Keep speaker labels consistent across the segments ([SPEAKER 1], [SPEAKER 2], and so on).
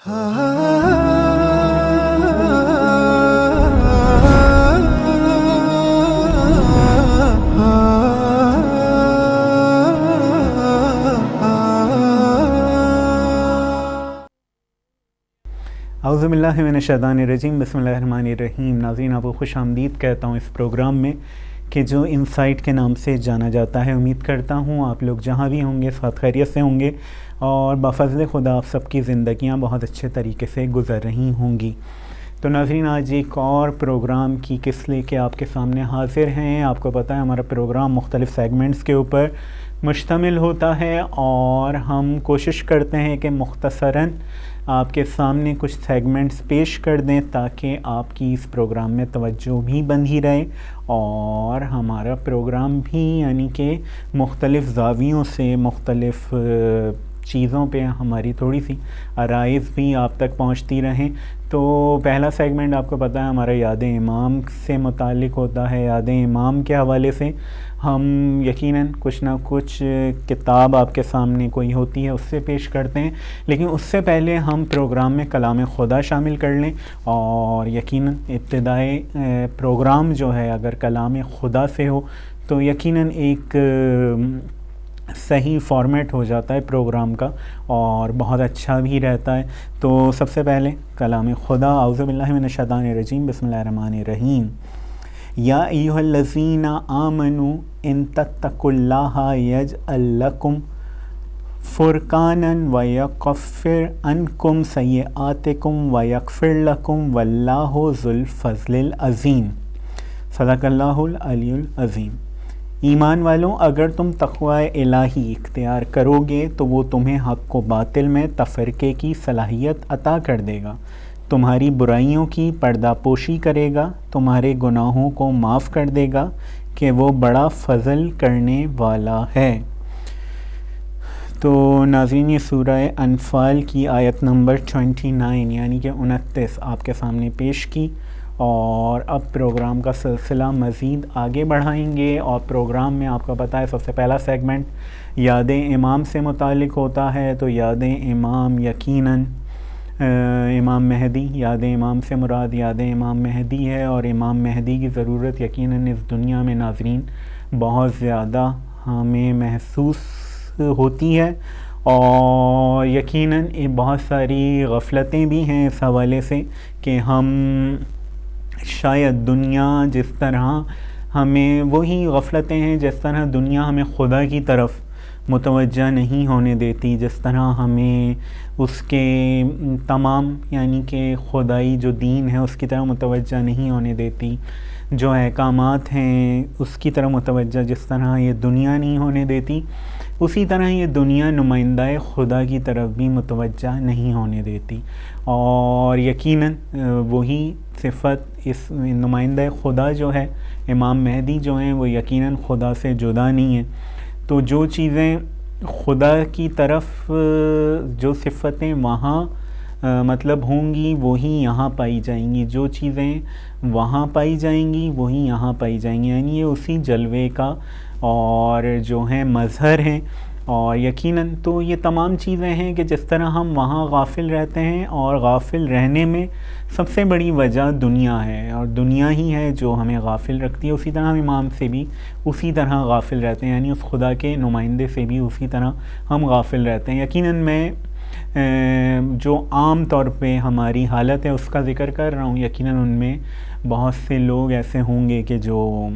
[SPEAKER 1] اعوذ باللہ من الشیطان الرجیم، بسم اللہ الرحمن الرحیم۔ ناظرین، آپ کو خوش آمدید کہتا ہوں اس پروگرام میں کہ جو انسائٹ کے نام سے جانا جاتا ہے۔ امید کرتا ہوں آپ لوگ جہاں بھی ہوں گے ساتھ خیریت سے ہوں گے اور بفضل خدا آپ سب کی زندگیاں بہت اچھے طریقے سے گزر رہی ہوں گی۔ تو ناظرین، آج ایک اور پروگرام کی قسط لے کے آپ کے سامنے حاضر ہیں۔ آپ کو پتہ ہے ہمارا پروگرام مختلف سیگمنٹس کے اوپر مشتمل ہوتا ہے اور ہم کوشش کرتے ہیں کہ مختصراً آپ کے سامنے کچھ سیگمنٹس پیش کر دیں تاکہ آپ کی اس پروگرام میں توجہ بھی بندھی رہے اور ہمارا پروگرام بھی یعنی کہ مختلف زاویوں سے مختلف چیزوں پہ ہماری تھوڑی سی آرائز بھی آپ تک پہنچتی رہیں۔ تو پہلا سیگمنٹ آپ کو پتہ ہے ہمارا یاد امام سے متعلق ہوتا ہے۔ یاد امام کے حوالے سے ہم یقیناً کچھ نہ کچھ کتاب آپ کے سامنے کوئی ہوتی ہے اس سے پیش کرتے ہیں، لیکن اس سے پہلے ہم پروگرام میں کلام خدا شامل کر لیں اور یقیناً ابتدائی پروگرام جو ہے اگر کلام خدا سے ہو تو یقیناً ایک صحیح فارمیٹ ہو جاتا ہے پروگرام کا اور بہت اچھا بھی رہتا ہے۔ تو سب سے پہلے کلام خدا، اعوذ باللہ من الشیطان الرجیم، بسم اللہ الرحمن الرحیم۔ یا ایھا الذین آمنوا ان تتقوا اللہ یجعل لکم فرقانا ویکفر عنکم سیئاتکم ویغفر لکم واللہ ذو الفضل العظیم۔ صدق اللہ العلی العظیم۔ ایمان والوں، اگر تم تقوی الہی اختیار کرو گے تو وہ تمہیں حق و باطل میں تفرقے کی صلاحیت عطا کر دے گا، تمہاری برائیوں کی پردہ پوشی کرے گا، تمہارے گناہوں کو معاف کر دے گا کہ وہ بڑا فضل کرنے والا ہے۔ تو ناظرین، یہ سورہ انفال کی آیت نمبر 29 یعنی کہ 29 آپ کے سامنے پیش کی اور اب پروگرام کا سلسلہ مزید آگے بڑھائیں گے اور پروگرام میں آپ کو پتہ ہے سب سے پہلا سیگمنٹ یاد امام سے متعلق ہوتا ہے۔ تو یاد امام یقیناً امام مہدی، یاد امام سے مراد یاد امام مہدی ہے اور امام مہدی کی ضرورت یقیناً اس دنیا میں ناظرین بہت زیادہ ہمیں محسوس ہوتی ہے اور یقیناً بہت ساری غفلتیں بھی ہیں اس حوالے سے کہ ہم شاید دنیا جس طرح ہمیں وہی غفلتیں ہیں جس طرح دنیا ہمیں خدا کی طرف متوجہ نہیں ہونے دیتی، جس طرح ہمیں اس کے تمام یعنی کہ خدائی جو دین ہے اس کی طرح متوجہ نہیں ہونے دیتی، جو احکامات ہیں اس کی طرح متوجہ جس طرح یہ دنیا نہیں ہونے دیتی، اسی طرح یہ دنیا نمائندہ خدا کی طرف بھی متوجہ نہیں ہونے دیتی اور یقیناً وہی صفت اس نمائندہ خدا جو ہے امام مہدی جو ہیں وہ یقیناً خدا سے جدا نہیں ہیں۔ تو جو چیزیں خدا کی طرف جو صفتیں وہاں مطلب ہوں گی وہی یہاں پائی جائیں گی، جو چیزیں وہاں پائی جائیں گی وہی یہاں پائی جائیں گی، یعنی یہ اسی جلوے کا اور جو ہیں مظہر ہیں اور یقیناً تو یہ تمام چیزیں ہیں کہ جس طرح ہم وہاں غافل رہتے ہیں اور غافل رہنے میں سب سے بڑی وجہ دنیا ہے اور دنیا ہی ہے جو ہمیں غافل رکھتی ہے، اسی طرح ہم امام سے بھی اسی طرح غافل رہتے ہیں، یعنی اس خدا کے نمائندے سے بھی اسی طرح ہم غافل رہتے ہیں۔ یقیناً میں جو عام طور پہ ہماری حالت ہے اس کا ذکر کر رہا ہوں، یقیناً ان میں بہت سے لوگ ایسے ہوں گے کہ جو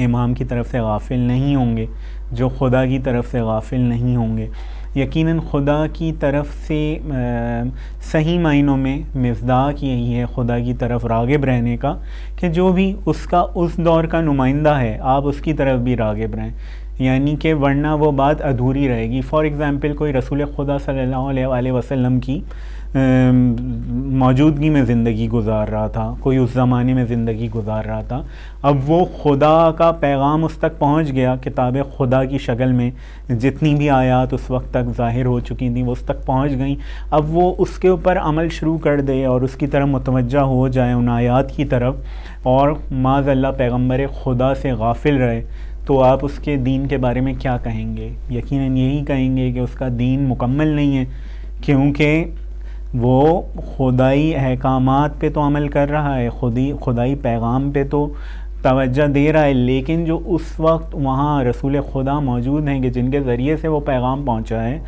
[SPEAKER 1] امام کی طرف سے غافل نہیں ہوں گے، جو خدا کی طرف سے غافل نہیں ہوں گے۔ یقیناً خدا کی طرف سے صحیح معنوں میں مصداق یہی ہے خدا کی طرف راغب رہنے کا کہ جو بھی اس کا اس دور کا نمائندہ ہے آپ اس کی طرف بھی راغب رہیں، یعنی کہ ورنہ وہ بات ادھوری رہے گی۔ فار ایگزامپل کوئی رسول خدا صلی اللہ علیہ وآلہ وسلم کی موجودگی میں زندگی گزار رہا تھا، کوئی اس زمانے میں زندگی گزار رہا تھا، اب وہ خدا کا پیغام اس تک پہنچ گیا، کتاب خدا کی شکل میں جتنی بھی آیات اس وقت تک ظاہر ہو چکی تھیں وہ اس تک پہنچ گئیں، اب وہ اس کے اوپر عمل شروع کر دے اور اس کی طرف متوجہ ہو جائے ان آیات کی طرف اور معاذ اللہ پیغمبر خدا سے غافل رہے، تو آپ اس کے دین کے بارے میں کیا کہیں گے؟ یقیناً یہی کہیں گے کہ اس کا دین مکمل نہیں ہے، کیونکہ وہ خدائی احکامات پہ تو عمل کر رہا ہے، خدائی پیغام پہ تو توجہ دے رہا ہے، لیکن جو اس وقت وہاں رسول خدا موجود ہیں کہ جن کے ذریعے سے وہ پیغام پہنچا ہے،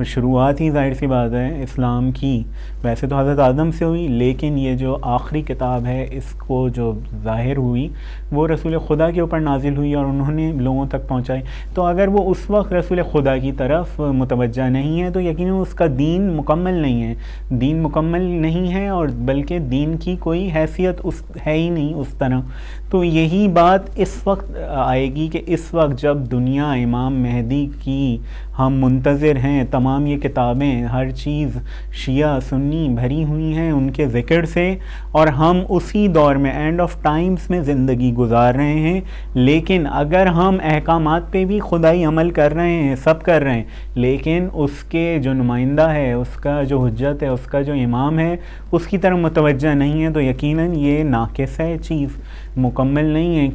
[SPEAKER 1] شروعات ہی ظاہر سی بات ہے اسلام کی ویسے تو حضرت آدم سے ہوئی، لیکن یہ جو آخری کتاب ہے اس کو جو ظاہر ہوئی وہ رسول خدا کے اوپر نازل ہوئی اور انہوں نے لوگوں تک پہنچائی۔ تو اگر وہ اس وقت رسول خدا کی طرف متوجہ نہیں ہے تو یقیناً اس کا دین مکمل نہیں ہے، دین مکمل نہیں ہے، اور بلکہ دین کی کوئی حیثیت ہے ہی نہیں اس طرح۔ تو یہی بات اس وقت آئے گی کہ اس وقت جب دنیا امام مہدی کی ہم منتظر ہیں، تمام یہ کتابیں ہر چیز شیعہ سنی بھری ہوئی ہیں ان کے ذکر سے، اور ہم اسی دور میں اینڈ آف ٹائمز میں زندگی گزار رہے ہیں، لیکن اگر ہم احکامات پہ بھی خدائی عمل کر رہے ہیں، سب کر رہے ہیں، لیکن اس کے جو نمائندہ ہے، اس کا جو حجت ہے، اس کا جو امام ہے، اس کی طرف متوجہ نہیں ہے، تو یقیناً یہ ناقص ہے، چیز مکمل نہیں ہے۔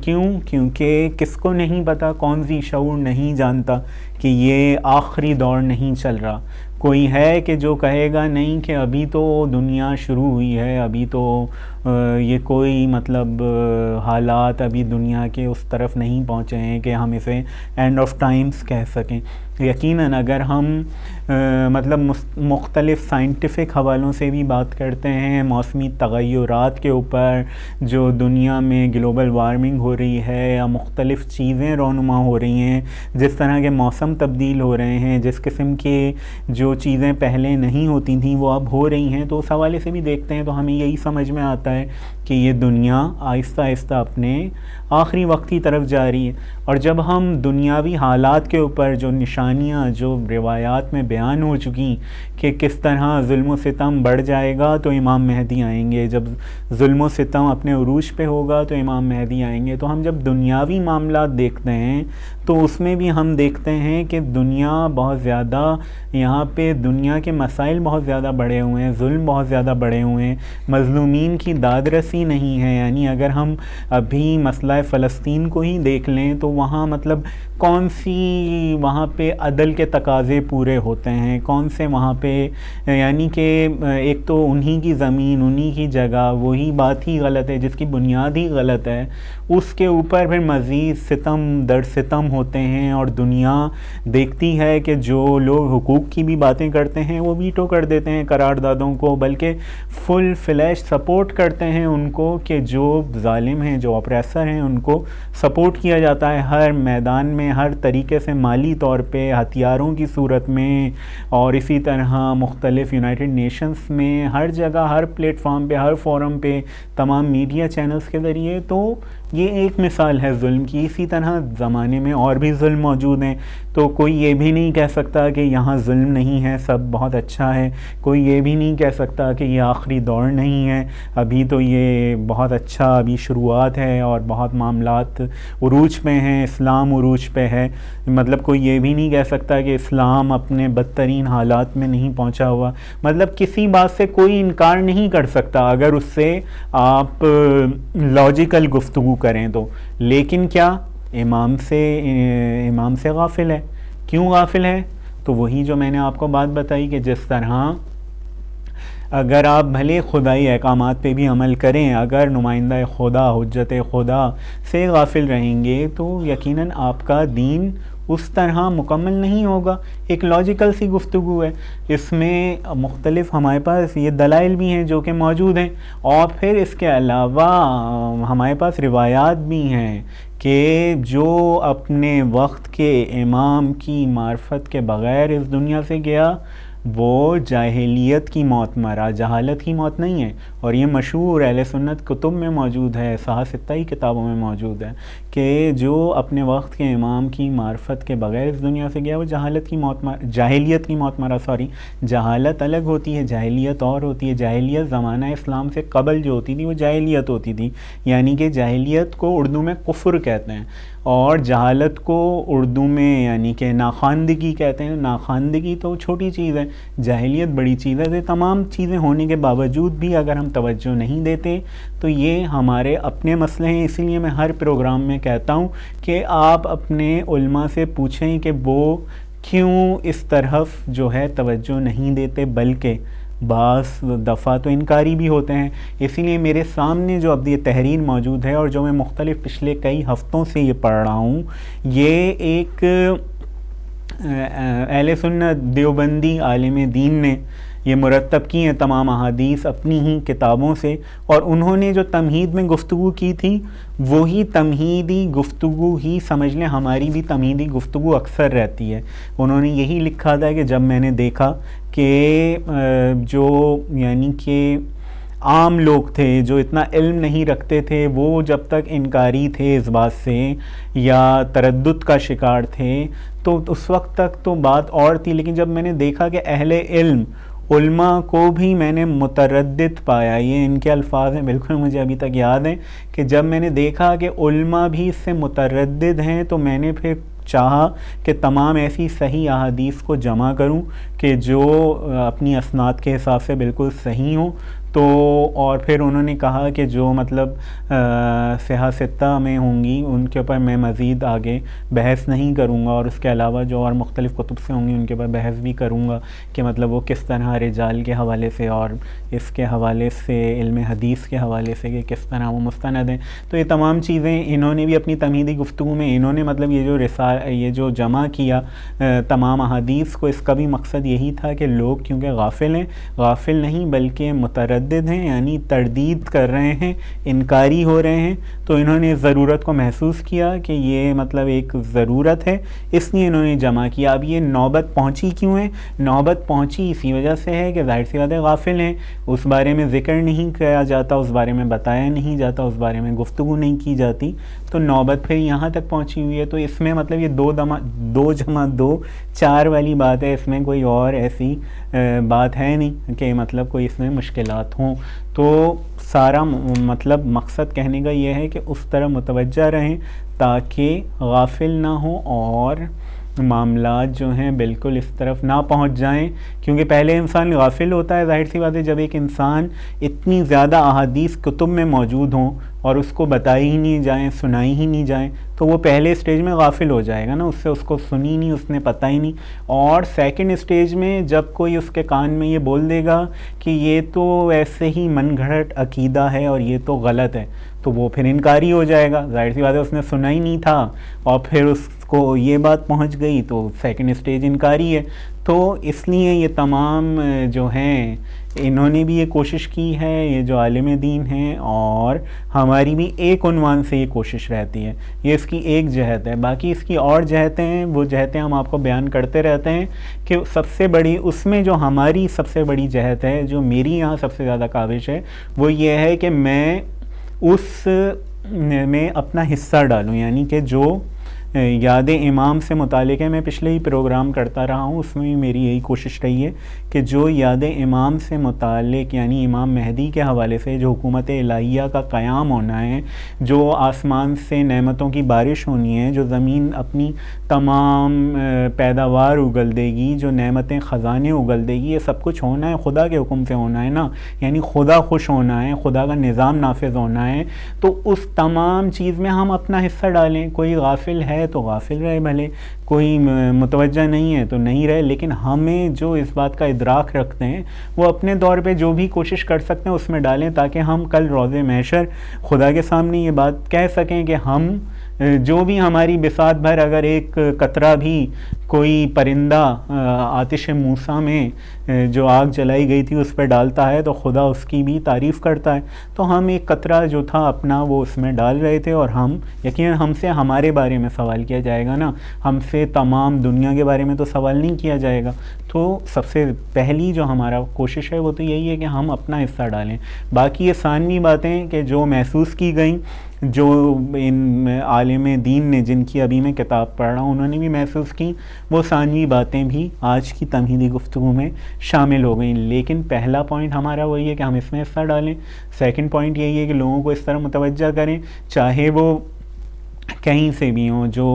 [SPEAKER 1] کیونکہ کس کو نہیں پتہ، کون سی شعور نہیں جانتا کہ یہ آخری دور نہیں چل رہا۔ کوئی ہے کہ جو کہے گا نہیں کہ ابھی تو دنیا شروع ہوئی ہے، ابھی تو یہ کوئی مطلب حالات ابھی دنیا کے اس طرف نہیں پہنچے ہیں کہ ہم اسے اینڈ آف ٹائمز کہہ سکیں۔ یقیناً اگر ہم مطلب مختلف سائنٹیفک حوالوں سے بھی بات کرتے ہیں، موسمی تغیرات کے اوپر جو دنیا میں گلوبل وارمنگ ہو رہی ہے یا مختلف چیزیں رونما ہو رہی ہیں، جس طرح کے موسم تبدیل ہو رہے ہیں، جس قسم کے جو چیزیں پہلے نہیں ہوتی تھیں وہ اب ہو رہی ہیں، تو اس حوالے سے بھی دیکھتے ہیں تو ہمیں یہی سمجھ میں آتا ہے کہ یہ دنیا آہستہ آہستہ اپنے آخری وقت کی طرف جا رہی ہے۔ اور جب ہم دنیاوی حالات کے اوپر جو نشانیاں جو روایات میں بیان ہو چکی کہ کس طرح ظلم و ستم بڑھ جائے گا تو امام مہدی آئیں گے، جب ظلم و ستم اپنے عروج پہ ہوگا تو امام مہدی آئیں گے، تو ہم جب دنیاوی معاملات دیکھتے ہیں تو اس میں بھی ہم دیکھتے ہیں کہ دنیا بہت زیادہ، یہاں پہ دنیا کے مسائل بہت زیادہ بڑھے ہوئے ہیں، ظلم بہت زیادہ بڑھے ہوئے ہیں، مظلومین کی داد رسی نہیں ہے۔ یعنی اگر ہم ابھی مسئلہ فلسطین کو ہی دیکھ لیں تو وہاں مطلب کون سی وہاں پہ عدل کے تقاضے پورے ہوتے ہیں، کون سے وہاں پہ، یعنی کہ ایک تو انہی کی زمین، انہی کی جگہ، وہی بات ہی غلط ہے جس کی بنیاد ہی غلط ہے، اس کے اوپر پھر مزید ستم در ستم ہوتے ہیں، اور دنیا دیکھتی ہے کہ جو لوگ حقوق کی بھی باتیں کرتے ہیں وہ ویٹو کر دیتے ہیں قراردادوں کو، بلکہ فل فلیش سپورٹ کرتے ہیں ان کو، کہ جو ظالم ہیں، جو اپریسر ہیں، ان کو سپورٹ کیا جاتا ہے ہر میدان میں، ہر طریقے سے، مالی طور پہ، ہتھیاروں کی صورت میں، اور اسی طرح مختلف یونائٹڈ نیشنز میں، ہر جگہ، ہر پلیٹ فارم پہ، ہر فورم پہ، تمام میڈیا چینلز کے ذریعے۔ تو یہ ایک مثال ہے ظلم کی۔ اسی طرح زمانے میں اور بھی ظلم موجود ہیں، تو کوئی یہ بھی نہیں کہہ سکتا کہ یہاں ظلم نہیں ہے، سب بہت اچھا ہے، کوئی یہ بھی نہیں کہہ سکتا کہ یہ آخری دور نہیں ہے، ابھی تو یہ بہت اچھا، ابھی شروعات ہے اور بہت معاملات عروج پہ ہیں، اسلام عروج پہ ہے۔ مطلب کوئی یہ بھی نہیں کہہ سکتا کہ اسلام اپنے بدترین حالات میں نہیں پہنچا ہوا، مطلب کسی بات سے کوئی انکار نہیں کر سکتا اگر اس سے آپ لاجیکل گفتگو کریں تو، لیکن کیا امام سے غافل ہے؟ کیوں غافل ہے؟ تو وہی جو میں نے آپ کو بات بتائی کہ جس طرح اگر آپ بھلے خدائی احکامات پہ بھی عمل کریں، اگر نمائندہ خدا، حجت خدا سے غافل رہیں گے تو یقیناً آپ کا دین اس طرح مکمل نہیں ہوگا۔ ایک لاجیکل سی گفتگو ہے، اس میں مختلف ہمارے پاس یہ دلائل بھی ہیں جو کہ موجود ہیں، اور پھر اس کے علاوہ ہمارے پاس روایات بھی ہیں کہ جو اپنے وقت کے امام کی معرفت کے بغیر اس دنیا سے گیا وہ جاہلیت کی موت مرا، جہالت کی موت نہیں ہے، اور یہ مشہور اہل سنت کتب میں موجود ہے، صحاح ستہ کتابوں میں موجود ہے کہ جو اپنے وقت کے امام کی معرفت کے بغیر اس دنیا سے گیا وہ جاہلیت کی موت مرا۔ جہالت الگ ہوتی ہے، جاہلیت اور ہوتی ہے۔ جاہلیت زمانہ اسلام سے قبل جو ہوتی تھی وہ جاہلیت ہوتی تھی، یعنی کہ جاہلیت کو اردو میں کفر کہتے ہیں، اور جہالت کو اردو میں یعنی کہ ناخواندگی کہتے ہیں۔ ناخواندگی تو چھوٹی چیز ہے، جاہلیت بڑی چیز ہے۔ یہ تمام چیزیں ہونے کے باوجود بھی اگر ہم توجہ نہیں دیتے تو یہ ہمارے اپنے مسئلے ہیں۔ اسی لیے میں ہر پروگرام میں کہتا ہوں کہ آپ اپنے علماء سے پوچھیں کہ وہ کیوں اس طرف جو ہے توجہ نہیں دیتے، بلکہ بعض دفعہ تو انکاری بھی ہوتے ہیں. اسی لیے میرے سامنے جو اب یہ تحریر موجود ہے اور جو میں مختلف پچھلے کئی ہفتوں سے یہ پڑھ رہا ہوں، یہ ایک اہل سنت دیوبندی عالم دین نے یہ مرتب کی ہیں تمام احادیث اپنی ہی کتابوں سے، اور انہوں نے جو تمہید میں گفتگو کی تھی وہی تمہیدی گفتگو ہی سمجھ لیں ہماری بھی تمہیدی گفتگو اکثر رہتی ہے. انہوں نے یہی لکھا تھا کہ جب میں نے دیکھا کہ جو یعنی کہ عام لوگ تھے جو اتنا علم نہیں رکھتے تھے، وہ جب تک انکاری تھے اس بات سے یا تردد کا شکار تھے تو اس وقت تک تو بات اور تھی، لیکن جب میں نے دیکھا کہ اہل علم علماء کو بھی میں نے متردد پایا، یہ ان کے الفاظ ہیں، بالکل مجھے ابھی تک یاد ہیں کہ جب میں نے دیکھا کہ علماء بھی اس سے متردد ہیں تو میں نے پھر چاہا کہ تمام ایسی صحیح احادیث کو جمع کروں کہ جو اپنی اسناد کے حساب سے بالکل صحیح ہوں. تو اور پھر انہوں نے کہا کہ جو مطلب صحیح ستہ میں ہوں گی ان کے اوپر میں مزید آگے بحث نہیں کروں گا، اور اس کے علاوہ جو اور مختلف کتب سے ہوں گی ان کے اوپر بحث بھی کروں گا کہ مطلب وہ کس طرح رجال کے حوالے سے اور اس کے حوالے سے علم حدیث کے حوالے سے کہ کس طرح وہ مستند ہیں. تو یہ تمام چیزیں انہوں نے بھی اپنی تمہیدی گفتگو میں انہوں نے مطلب یہ جو جمع کیا تمام احادیث کو، اس کا بھی مقصد یہی تھا کہ لوگ کیونکہ غافل ہیں، غافل نہیں بلکہ متردد ہیں، یعنی تردید کر رہے ہیں، انکاری ہو رہے ہیں، تو انہوں نے ضرورت کو محسوس کیا کہ یہ مطلب ایک ضرورت ہے، اس لیے انہوں نے جمع کیا. اب یہ نوبت پہنچی کیوں ہے؟ نوبت پہنچی اسی وجہ سے ہے کہ ظاہر سی بات ہے غافل ہیں، اس بارے میں ذکر نہیں کیا جاتا، اس بارے میں بتایا نہیں جاتا، اس بارے میں گفتگو نہیں کی جاتی، تو نوبت پھر یہاں تک پہنچی ہوئی ہے. تو اس میں مطلب یہ 2 جمع 2 4 والی بات ہے، اس میں کوئی اور ایسی بات ہے نہیں کہ مطلب کوئی اس میں مشکلات ہوں. تو سارا مطلب مقصد کہنے کا یہ ہے کہ اس طرح متوجہ رہیں تاکہ غافل نہ ہوں اور معاملات جو ہیں بالکل اس طرف نہ پہنچ جائیں، کیونکہ پہلے انسان غافل ہوتا ہے. ظاہر سی بات ہے جب ایک انسان اتنی زیادہ احادیث کتب میں موجود ہوں اور اس کو بتائی ہی نہیں جائیں، سنائی ہی نہیں جائیں، تو وہ پہلے اسٹیج میں غافل ہو جائے گا نا، اس کو سنی نہیں، اس نے پتہ ہی نہیں. اور سیکنڈ اسٹیج میں جب کوئی اس کے کان میں یہ بول دے گا کہ یہ تو ایسے ہی من گھڑت عقیدہ ہے اور یہ تو غلط ہے، تو وہ پھر انکاری ہو جائے گا. ظاہر سی بات ہے اس نے سنا ہی نہیں تھا اور پھر اس کو یہ بات پہنچ گئی تو سیکنڈ اسٹیج انکاری ہے. تو اس لیے یہ تمام جو ہیں انہوں نے بھی یہ کوشش کی ہے، یہ جو عالم دین ہیں، اور ہماری بھی ایک عنوان سے یہ کوشش رہتی ہے. یہ اس کی ایک جہت ہے، باقی اس کی اور جہتیں ہیں، وہ جہتیں ہم آپ کو بیان کرتے رہتے ہیں کہ سب سے بڑی اس میں جو ہماری سب سے بڑی جہت ہے، جو میری یہاں سب سے زیادہ کاوش ہے، وہ یہ ہے کہ میں اس میں اپنا حصہ ڈالوں. یعنی کہ جو یاد امام سے متعلق ہے، میں پچھلے ہی پروگرام کرتا رہا ہوں، اس میں بھی میری یہی کوشش رہی ہے کہ جو یاد امام سے متعلق یعنی امام مہدی کے حوالے سے جو حکومت الہیہ کا قیام ہونا ہے، جو آسمان سے نعمتوں کی بارش ہونی ہے، جو زمین اپنی تمام پیداوار اگل دے گی، جو نعمتیں خزانے اگل دے گی، یہ سب کچھ ہونا ہے خدا کے حکم سے ہونا ہے نا، یعنی خدا خوش ہونا ہے، خدا کا نظام نافذ ہونا ہے. تو اس تمام چیز میں ہم اپنا حصہ ڈالیں. کوئی غافل ہے تو غافل رہے، بھلے کوئی متوجہ نہیں ہے تو نہیں رہے، لیکن ہمیں جو اس بات کا ادراک رکھتے ہیں وہ اپنے دور پہ جو بھی کوشش کر سکتے ہیں اس میں ڈالیں، تاکہ ہم کل روز محشر خدا کے سامنے یہ بات کہہ سکیں کہ ہم جو بھی ہماری بساط بھر اگر ایک قطرہ بھی کوئی پرندہ آتش موسیٰ میں جو آگ جلائی گئی تھی اس پہ ڈالتا ہے تو خدا اس کی بھی تعریف کرتا ہے. تو ہم ایک قطرہ جو تھا اپنا وہ اس میں ڈال رہے تھے، اور ہم یقیناً ہم سے ہمارے بارے میں سوال کیا جائے گا نا، ہم سے تمام دنیا کے بارے میں تو سوال نہیں کیا جائے گا. تو سب سے پہلی جو ہمارا کوشش ہے وہ تو یہی ہے کہ ہم اپنا حصہ ڈالیں. باقی یہ ثانوی باتیں کہ جو محسوس کی گئیں، جو ان عالم دین نے جن کی ابھی میں کتاب پڑھ رہا ہوں انہوں نے بھی محسوس کی، وہ ثانوی باتیں بھی آج کی تمہیدی گفتگو میں شامل ہو گئیں. لیکن پہلا پوائنٹ ہمارا وہی ہے کہ ہم اس میں حصہ ڈالیں. سیکنڈ پوائنٹ یہی ہے کہ لوگوں کو اس طرح متوجہ کریں، چاہے وہ کہیں سے بھی ہوں، جو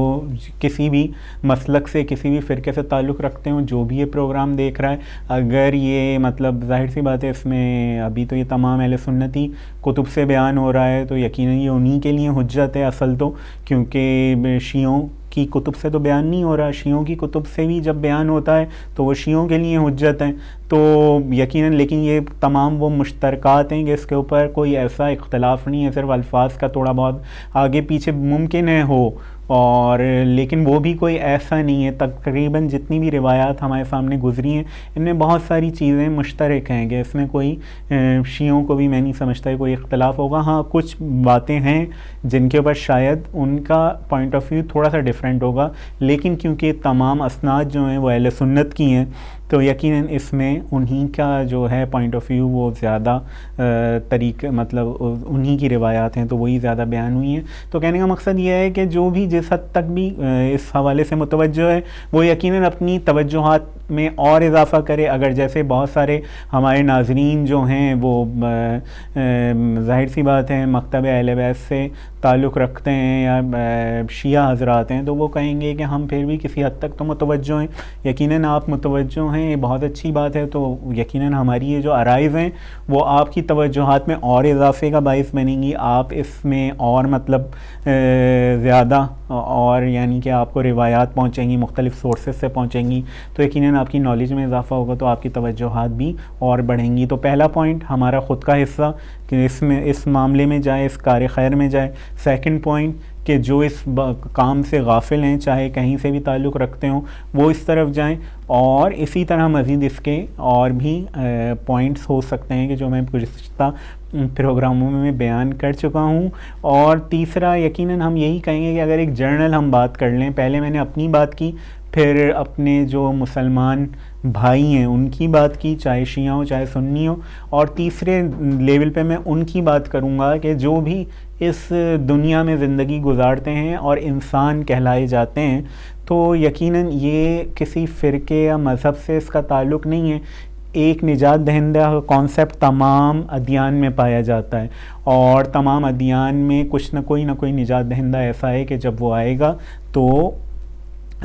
[SPEAKER 1] کسی بھی مسلک سے کسی بھی فرقے سے تعلق رکھتے ہوں، جو بھی یہ پروگرام دیکھ رہا ہے، اگر یہ مطلب ظاہر سی بات ہے اس میں ابھی تو یہ تمام اہل سنتی کتب سے بیان ہو رہا ہے تو یقیناً یہ انہی کے لیے حجت ہے اصل تو، کیونکہ شیعوں کی کتب سے تو بیان نہیں ہو رہا، شیعوں کی کتب سے بھی جب بیان ہوتا ہے تو وہ شیعوں کے لیے حجت ہیں، تو یقیناً لیکن یہ تمام وہ مشترکات ہیں کہ اس کے اوپر کوئی ایسا اختلاف نہیں ہے، صرف الفاظ کا تھوڑا بہت آگے پیچھے ممکن ہے ہو، اور لیکن وہ بھی کوئی ایسا نہیں ہے۔ تقریباً جتنی بھی روایات ہمارے سامنے گزری ہیں ان میں بہت ساری چیزیں مشترک ہیں کہ اس میں کوئی شیعوں کو بھی میں نہیں سمجھتا کوئی اختلاف ہوگا۔ ہاں کچھ باتیں ہیں جن کے اوپر شاید ان کا پوائنٹ آف ویو تھوڑا سا ڈیفرنٹ ہوگا، لیکن کیونکہ تمام اسناد جو ہیں وہ اہل سنت کی ہیں تو یقیناً اس میں انہی کا جو ہے پوائنٹ آف ویو وہ زیادہ مطلب انہی کی روایات ہیں تو وہی زیادہ بیان ہوئی ہیں۔ تو کہنے کا مقصد یہ ہے کہ جو بھی جس حد تک بھی اس حوالے سے متوجہ ہے وہ یقیناً اپنی توجہات میں اور اضافہ کرے۔ اگر جیسے بہت سارے ہمارے ناظرین جو ہیں وہ ظاہر سی بات ہے مکتب اہل بیت سے تعلق رکھتے ہیں یا شیعہ حضرات ہیں تو وہ کہیں گے کہ ہم پھر بھی کسی حد تک تو متوجہ ہیں۔ یقیناً آپ متوجہ ہیں، یہ بہت اچھی بات ہے، تو یقیناً ہماری یہ جو عرائض ہیں وہ آپ کی توجہات میں اور اضافے کا باعث بنیں گی، آپ اس میں اور مطلب زیادہ اور یعنی کہ آپ کو روایات پہنچیں گی، مختلف سورسز سے پہنچیں گی، تو یقیناً آپ کی نالج میں اضافہ ہوگا تو آپ کی توجہات بھی اور بڑھیں گی۔ تو پہلا پوائنٹ ہمارا خود کا حصہ کہ اس معاملے میں جائے، اس کار خیر میں جائے۔ سیکنڈ پوائنٹ کہ جو اس کام سے غافل ہیں چاہے کہیں سے بھی تعلق رکھتے ہوں وہ اس طرف جائیں، اور اسی طرح مزید اس کے اور بھی پوائنٹس ہو سکتے ہیں کہ جو میں گزشتہ پروگراموں میں بیان کر چکا ہوں۔ اور تیسرا یقیناً ہم یہی کہیں گے کہ اگر ایک جرنل ہم بات کر لیں، پہلے میں نے اپنی بات کی، پھر اپنے جو مسلمان بھائی ہیں ان کی بات کی، چاہے شیعہ ہو چاہے سنی ہو، اور تیسرے لیول پہ میں ان کی بات کروں گا کہ جو بھی اس دنیا میں زندگی گزارتے ہیں اور انسان کہلائے جاتے ہیں، تو یقیناً یہ کسی فرقے یا مذہب سے اس کا تعلق نہیں ہے۔ ایک نجات دہندہ کانسیپٹ تمام ادیان میں پایا جاتا ہے، اور تمام ادیان میں کچھ نہ کوئی نجات دہندہ ایسا ہے کہ جب وہ آئے گا تو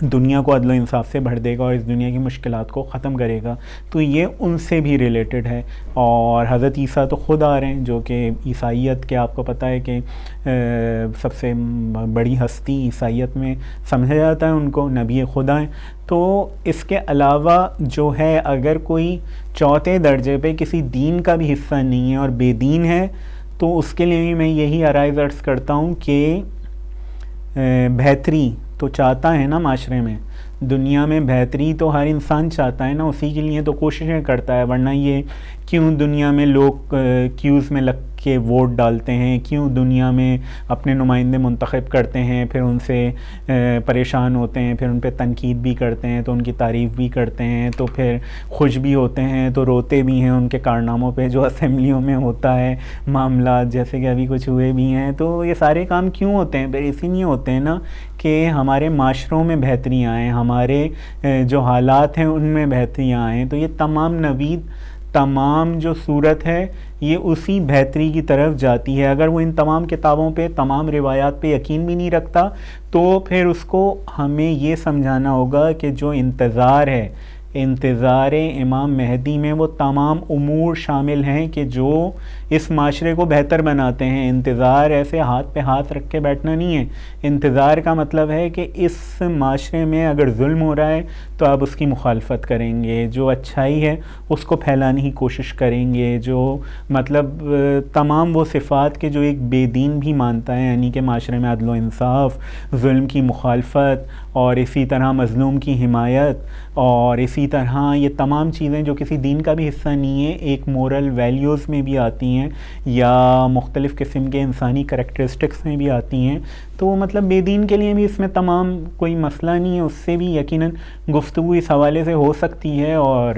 [SPEAKER 1] دنیا کو عدل و انصاف سے بھر دے گا اور اس دنیا کی مشکلات کو ختم کرے گا، تو یہ ان سے بھی ریلیٹڈ ہے۔ اور حضرت عیسیٰ تو خود آ رہے ہیں، جو کہ عیسائیت کے آپ کو پتہ ہے کہ سب سے بڑی ہستی عیسائیت میں سمجھا جاتا ہے ان کو، نبی خدا ہیں۔ تو اس کے علاوہ جو ہے اگر کوئی چوتھے درجے پہ کسی دین کا بھی حصہ نہیں ہے اور بے دین ہے تو اس کے لیے بھی میں یہی عرائض عرض کرتا ہوں کہ بہتری تو چاہتا ہے نا، معاشرے میں دنیا میں بہتری تو ہر انسان چاہتا ہے نا، اسی کے لیے تو کوششیں کرتا ہے، ورنہ یہ کیوں دنیا میں لوگ کیوز میں لگ کے ووٹ ڈالتے ہیں، کیوں دنیا میں اپنے نمائندے منتخب کرتے ہیں، پھر ان سے پریشان ہوتے ہیں، پھر ان پہ تنقید بھی کرتے ہیں تو ان کی تعریف بھی کرتے ہیں، تو پھر خوش بھی ہوتے ہیں تو روتے بھی ہیں ان کے کارناموں پہ جو اسمبلیوں میں ہوتا ہے معاملات، جیسے کہ ابھی کچھ ہوئے بھی ہیں۔ تو یہ سارے کام کیوں ہوتے ہیں؟ پھر اسی لیے ہوتے ہیں نا کہ ہمارے معاشروں میں بہتریاں آئیں، ہمارے جو حالات ہیں ان میں بہتریاں آئیں۔ تو یہ تمام نوید، تمام جو صورت ہے یہ اسی بہتری کی طرف جاتی ہے۔ اگر وہ ان تمام کتابوں پہ، تمام روایات پہ یقین بھی نہیں رکھتا تو پھر اس کو ہمیں یہ سمجھانا ہوگا کہ جو انتظار ہے، انتظار امام مہدی میں وہ تمام امور شامل ہیں کہ جو اس معاشرے کو بہتر بناتے ہیں۔ انتظار ایسے ہاتھ پہ ہاتھ رکھ کے بیٹھنا نہیں ہے، انتظار کا مطلب ہے کہ اس معاشرے میں اگر ظلم ہو رہا ہے تو آپ اس کی مخالفت کریں گے، جو اچھائی ہے اس کو پھیلانے کی کوشش کریں گے، جو مطلب تمام وہ صفات کے جو ایک بے دین بھی مانتا ہے، یعنی کہ معاشرے میں عدل و انصاف، ظلم کی مخالفت، اور اسی طرح مظلوم کی حمایت، اور اسی طرح یہ تمام چیزیں جو کسی دین کا بھی حصہ نہیں ہیں، ایک مورل ویلیوز میں بھی آتی ہیں یا مختلف قسم کے انسانی کریکٹرسٹکس میں بھی آتی ہیں، تو مطلب بے دین کے لیے بھی اس میں تمام کوئی مسئلہ نہیں ہے، اس سے بھی یقیناً گفتگو اس حوالے سے ہو سکتی ہے، اور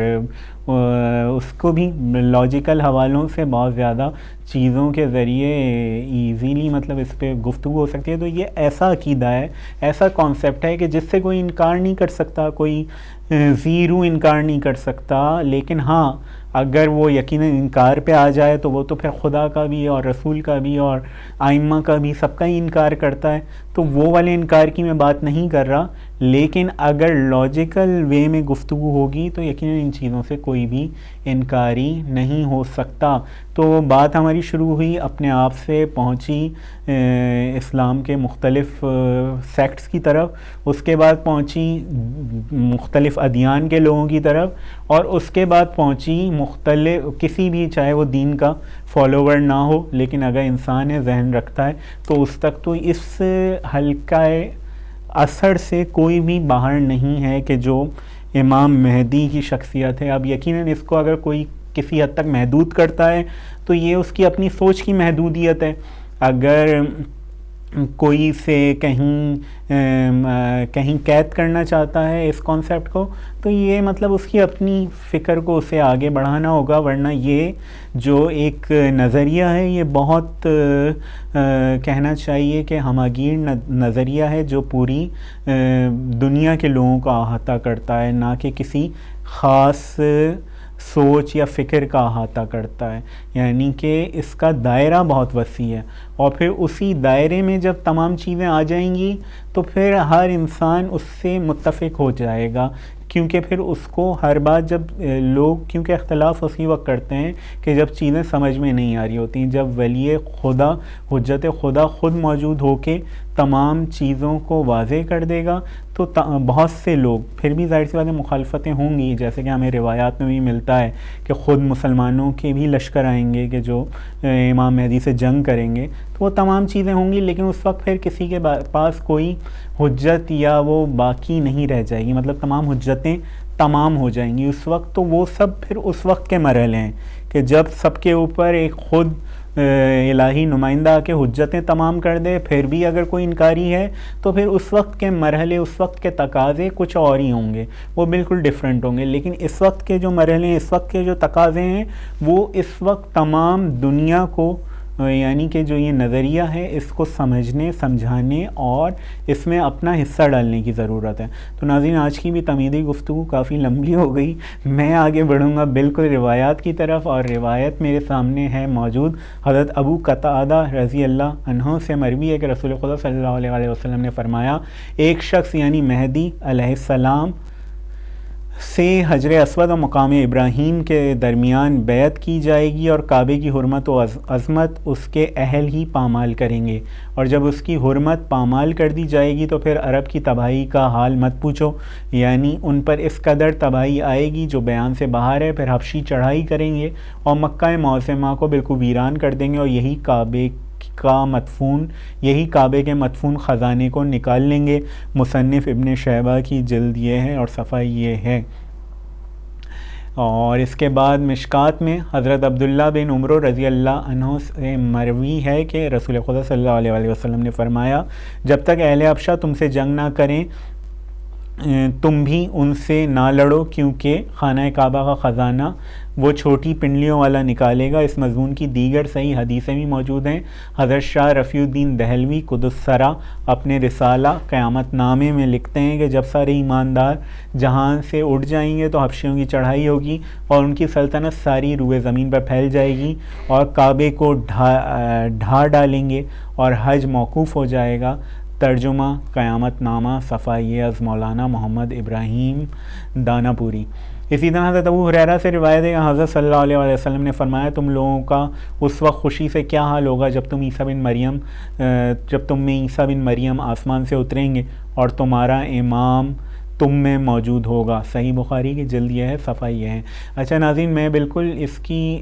[SPEAKER 1] اس کو بھی لاجیکل حوالوں سے بہت زیادہ چیزوں کے ذریعے ایزیلی مطلب اس پہ گفتگو ہو سکتی ہے۔ تو یہ ایسا عقیدہ ہے، ایسا کانسیپٹ ہے کہ جس سے کوئی انکار نہیں کر سکتا، کوئی زیرو انکار نہیں کر سکتا، لیکن ہاں اگر وہ یقیناً انکار پہ آ جائے تو وہ تو پھر خدا کا بھی اور رسول کا بھی اور ائمہ کا بھی سب کا ہی انکار کرتا ہے، تو وہ والے انکار کی میں بات نہیں کر رہا، لیکن اگر لاجیکل وے میں گفتگو ہوگی تو یقیناً ان چیزوں سے کوئی بھی انکاری نہیں ہو سکتا. تو بات ہماری شروع ہوئی اپنے آپ سے، پہنچی اسلام کے مختلف سیکٹس کی طرف، اس کے بعد پہنچی مختلف ادیان کے لوگوں کی طرف، اور اس کے بعد پہنچی مختلف کسی بھی، چاہے وہ دین کا فالوور نہ ہو لیکن اگر انسان ہے، ذہن رکھتا ہے، تو اس تک. تو اس حلقہ اثر سے کوئی بھی باہر نہیں ہے کہ جو امام مہدی کی شخصیت ہے. اب یقیناً اس کو اگر کوئی کسی حد تک محدود کرتا ہے تو یہ اس کی اپنی سوچ کی محدودیت ہے. اگر کوئی سے کہیں قید کرنا چاہتا ہے اس کانسیپٹ کو، تو یہ مطلب اس کی اپنی فکر کو اسے آگے بڑھانا ہوگا، ورنہ یہ جو ایک نظریہ ہے یہ بہت کہنا چاہیے کہ ہماگیر نظریہ ہے جو پوری دنیا کے لوگوں کو احاطہ کرتا ہے، نہ کہ کسی خاص سوچ یا فکر کا احاطہ کرتا ہے. یعنی کہ اس کا دائرہ بہت وسیع ہے، اور پھر اسی دائرے میں جب تمام چیزیں آ جائیں گی تو پھر ہر انسان اس سے متفق ہو جائے گا، کیونکہ پھر اس کو ہر بات جب لوگ کیونکہ اختلاف اسی وقت کرتے ہیں کہ جب چیزیں سمجھ میں نہیں آ رہی ہوتی ہیں. جب ولی خدا، حجت خدا خود موجود ہو کے تمام چیزوں کو واضح کر دے گا تو بہت سے لوگ، پھر بھی ظاہر سی بات ہے مخالفتیں ہوں گی، جیسے کہ ہمیں روایات میں بھی ملتا ہے کہ خود مسلمانوں کے بھی لشکر آئیں گے کہ جو امام مہدی سے جنگ کریں گے، تو وہ تمام چیزیں ہوں گی، لیکن اس وقت پھر کسی کے پاس کوئی حجت یا وہ باقی نہیں رہ جائے گی، مطلب تمام حجتیں تمام ہو جائیں گی اس وقت. تو وہ سب پھر اس وقت کے مرحلے ہیں کہ جب سب کے اوپر ایک خود الہی نمائندہ آ کے حجتیں تمام کر دے، پھر بھی اگر کوئی انکاری ہے تو پھر اس وقت کے مرحلے، اس وقت کے تقاضے کچھ اور ہی ہوں گے، وہ بالکل ڈیفرنٹ ہوں گے. لیکن اس وقت کے جو مرحلے ہیں، اس وقت کے جو تقاضے ہیں، وہ اس وقت تمام دنیا کو، یعنی کہ جو یہ نظریہ ہے اس کو سمجھنے، سمجھانے اور اس میں اپنا حصہ ڈالنے کی ضرورت ہے. تو ناظرین، آج کی بھی تمیدی گفتگو کافی لمبی ہو گئی. میں آگے بڑھوں گا بالکل روایات کی طرف، اور روایت میرے سامنے ہے موجود. حضرت ابو قتادہ رضی اللہ عنہ سے مروی ہے کہ رسول خدا صلی اللہ علیہ وسلم نے فرمایا، ایک شخص یعنی مہدی علیہ السلام سے حجر اسود و مقام ابراہیم کے درمیان بیعت کی جائے گی، اور کعبے کی حرمت و عظمت اس کے اہل ہی پامال کریں گے، اور جب اس کی حرمت پامال کر دی جائے گی تو پھر عرب کی تباہی کا حال مت پوچھو. یعنی ان پر اس قدر تباہی آئے گی جو بیان سے باہر ہے. پھر حبشی چڑھائی کریں گے اور مکہ معظمہ کو بالکل ویران کر دیں گے، اور یہی کعبے کے مدفون خزانے کو نکال لیں گے. مصنف ابن شیبہ کی جلد یہ ہے اور صفحہ یہ ہے. اور اس کے بعد مشکات میں حضرت عبداللہ بن عمر رضی اللہ عنہ سے مروی ہے کہ رسول خدا صلی اللہ علیہ وسلم نے فرمایا، جب تک اہل حبشہ تم سے جنگ نہ کریں تم بھی ان سے نہ لڑو، کیونکہ خانہ کعبہ کا خزانہ وہ چھوٹی پنڈلیوں والا نکالے گا. اس مضمون کی دیگر صحیح حدیثیں بھی موجود ہیں. حضرت شاہ رفیع الدین دہلوی قدس سرا اپنے رسالہ قیامت نامے میں لکھتے ہیں کہ جب سارے ایماندار جہان سے اٹھ جائیں گے تو حبشیوں کی چڑھائی ہوگی اور ان کی سلطنت ساری روئے زمین پر پھیل جائے گی، اور کعبے کو ڈھا ڈالیں گے اور حج موقوف ہو جائے گا. ترجمہ قیامت نامہ، صفحہ یہ از مولانا محمد ابراہیم دانا پوری. اسی طرح حضرت ابو ہریرہ سے روایت ہے کہ حضرت صلی اللہ علیہ وسلم نے فرمایا، تم لوگوں کا اس وقت خوشی سے کیا حال ہوگا جب تم میں عیسیٰ بن مریم آسمان سے اتریں گے اور تمہارا امام تم میں موجود ہوگا. صحیح بخاری کی جلد یہ ہے، صفحہ یہ ہے. اچھا ناظرین، میں بالکل اس کی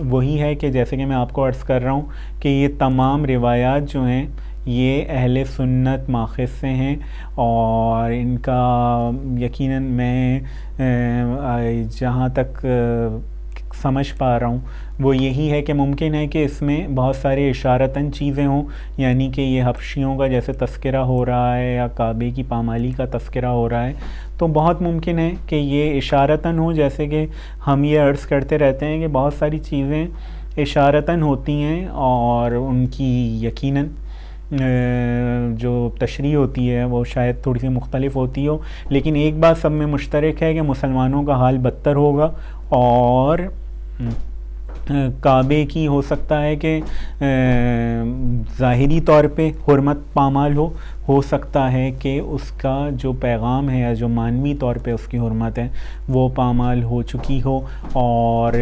[SPEAKER 1] وہی ہے کہ جیسے کہ میں آپ کو عرض کر رہا ہوں کہ یہ تمام روایات جو ہیں یہ اہل سنت ماخذ سے ہیں، اور ان کا یقیناً میں جہاں تک سمجھ پا رہا ہوں وہ یہی ہے کہ ممکن ہے کہ اس میں بہت سارے اشارتاً چیزیں ہوں، یعنی کہ یہ حبشیوں کا جیسے تذکرہ ہو رہا ہے یا کعبے کی پامالی کا تذکرہ ہو رہا ہے، تو بہت ممکن ہے کہ یہ اشارتاً ہو. جیسے کہ ہم یہ عرض کرتے رہتے ہیں کہ بہت ساری چیزیں اشارتاً ہوتی ہیں اور ان کی یقیناً جو تشریح ہوتی ہے وہ شاید تھوڑی سی مختلف ہوتی ہو، لیکن ایک بات سب میں مشترک ہے کہ مسلمانوں کا حال بدتر ہوگا اور کعبے کی ہو سکتا ہے کہ ظاہری طور پہ حرمت پامال ہو سکتا ہے کہ اس کا جو پیغام ہے یا جو معنوی طور پہ اس کی حرمت ہے وہ پامال ہو چکی ہو، اور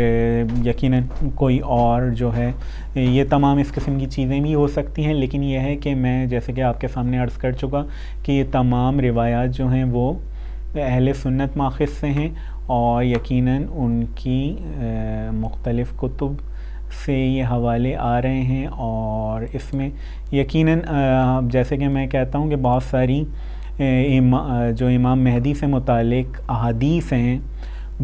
[SPEAKER 1] یقیناً کوئی اور جو ہے، یہ تمام اس قسم کی چیزیں بھی ہو سکتی ہیں، لیکن یہ ہے کہ میں جیسے کہ آپ کے سامنے عرض کر چکا کہ یہ تمام روایات جو ہیں وہ اہل سنت ماخذ سے ہیں، اور یقیناً ان کی مختلف کتب سے یہ حوالے آ رہے ہیں، اور اس میں یقیناً جیسے کہ میں کہتا ہوں کہ بہت ساری جو امام مہدی سے متعلق احادیث ہیں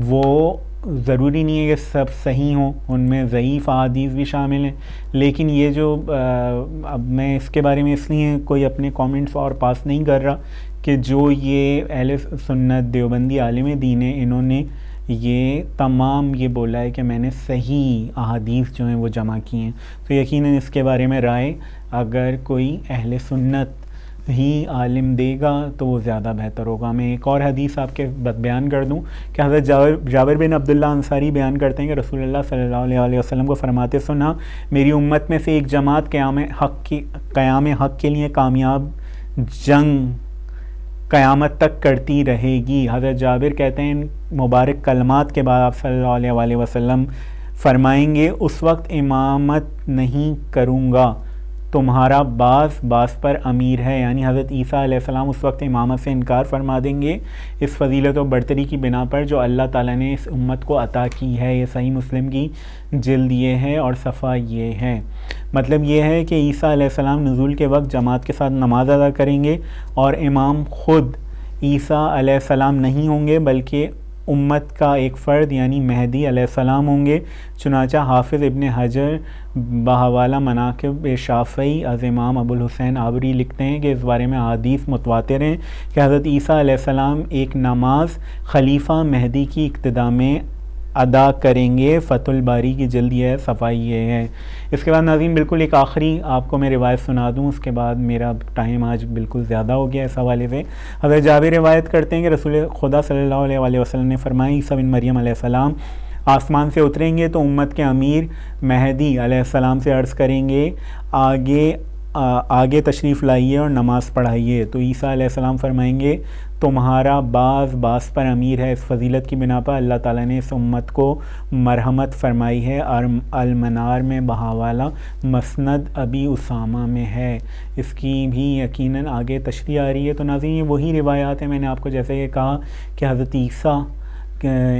[SPEAKER 1] وہ ضروری نہیں ہے کہ سب صحیح ہوں، ان میں ضعیف احادیث بھی شامل ہیں، لیکن یہ جو اب میں اس کے بارے میں اس لیے کوئی اپنے کامنٹس اور پاس نہیں کر رہا کہ جو یہ اہل سنت دیوبندی عالم دین ہیں، انہوں نے یہ تمام یہ بولا ہے کہ میں نے صحیح احادیث جو ہیں وہ جمع کی ہیں، تو یقیناً اس کے بارے میں رائے اگر کوئی اہل سنت ہی عالم دے گا تو وہ زیادہ بہتر ہوگا۔ میں ایک اور حدیث آپ کے بیان کر دوں کہ حضرت جابر بن عبداللہ انصاری بیان کرتے ہیں کہ رسول اللہ صلی اللہ علیہ وسلم کو فرماتے سنا، میری امت میں سے ایک جماعت قیام حق کے لیے کامیاب جنگ قیامت تک کرتی رہے گی۔ حضرت جابر کہتے ہیں مبارک کلمات کے بعد آپ صلی اللہ علیہ وسلم فرمائیں گے اس وقت امامت نہیں کروں گا، تمہارا باس پر امیر ہے، یعنی حضرت عیسیٰ علیہ السلام اس وقت امامت سے انکار فرما دیں گے اس فضیلت و برتری کی بنا پر جو اللہ تعالیٰ نے اس امت کو عطا کی ہے۔ یہ صحیح مسلم کی جلد یہ ہے اور صفحہ یہ ہے۔ مطلب یہ ہے کہ عیسیٰ علیہ السلام نزول کے وقت جماعت کے ساتھ نماز ادا کریں گے، اور امام خود عیسیٰ علیہ السلام نہیں ہوں گے بلکہ امت کا ایک فرد یعنی مہدی علیہ السلام ہوں گے۔ چنانچہ حافظ ابن حجر بحوالہ مناقب شافعی از امام ابو الحسین آبری لکھتے ہیں کہ اس بارے میں احادیث متواتر ہیں کہ حضرت عیسیٰ علیہ السلام ایک نماز خلیفہ مہدی کی اقتداء میں ادا کریں گے۔ فتح الباری کی جلد یہ ہے، صفحہ یہ ہے۔ اس کے بعد ناظرین بالکل ایک آخری آپ کو میں روایت سنا دوں، اس کے بعد میرا ٹائم آج بالکل زیادہ ہو گیا اس حوالے سے۔ حضرت جابر روایت کرتے ہیں کہ رسول خدا صلی اللہ علیہ وسلم نے فرمایا عیسیٰ بن مریم علیہ السلام آسمان سے اتریں گے تو امت کے امیر مہدی علیہ السلام سے عرض کریں گے آگے تشریف لائیے اور نماز پڑھائیے، تو عیسیٰ علیہ السلام فرمائیں گے تمہارا باس پر امیر ہے۔ اس فضیلت کی بنا پر اللہ تعالیٰ نے اس امت کو مرحمت فرمائی ہے، اور المنار میں بحوالہ مسند ابی اسامہ میں ہے، اس کی بھی یقیناً آگے تشریح آ رہی ہے۔ تو ناظرین یہ وہی روایات ہیں، میں نے آپ کو جیسے یہ کہا کہ حضرت عیسیٰ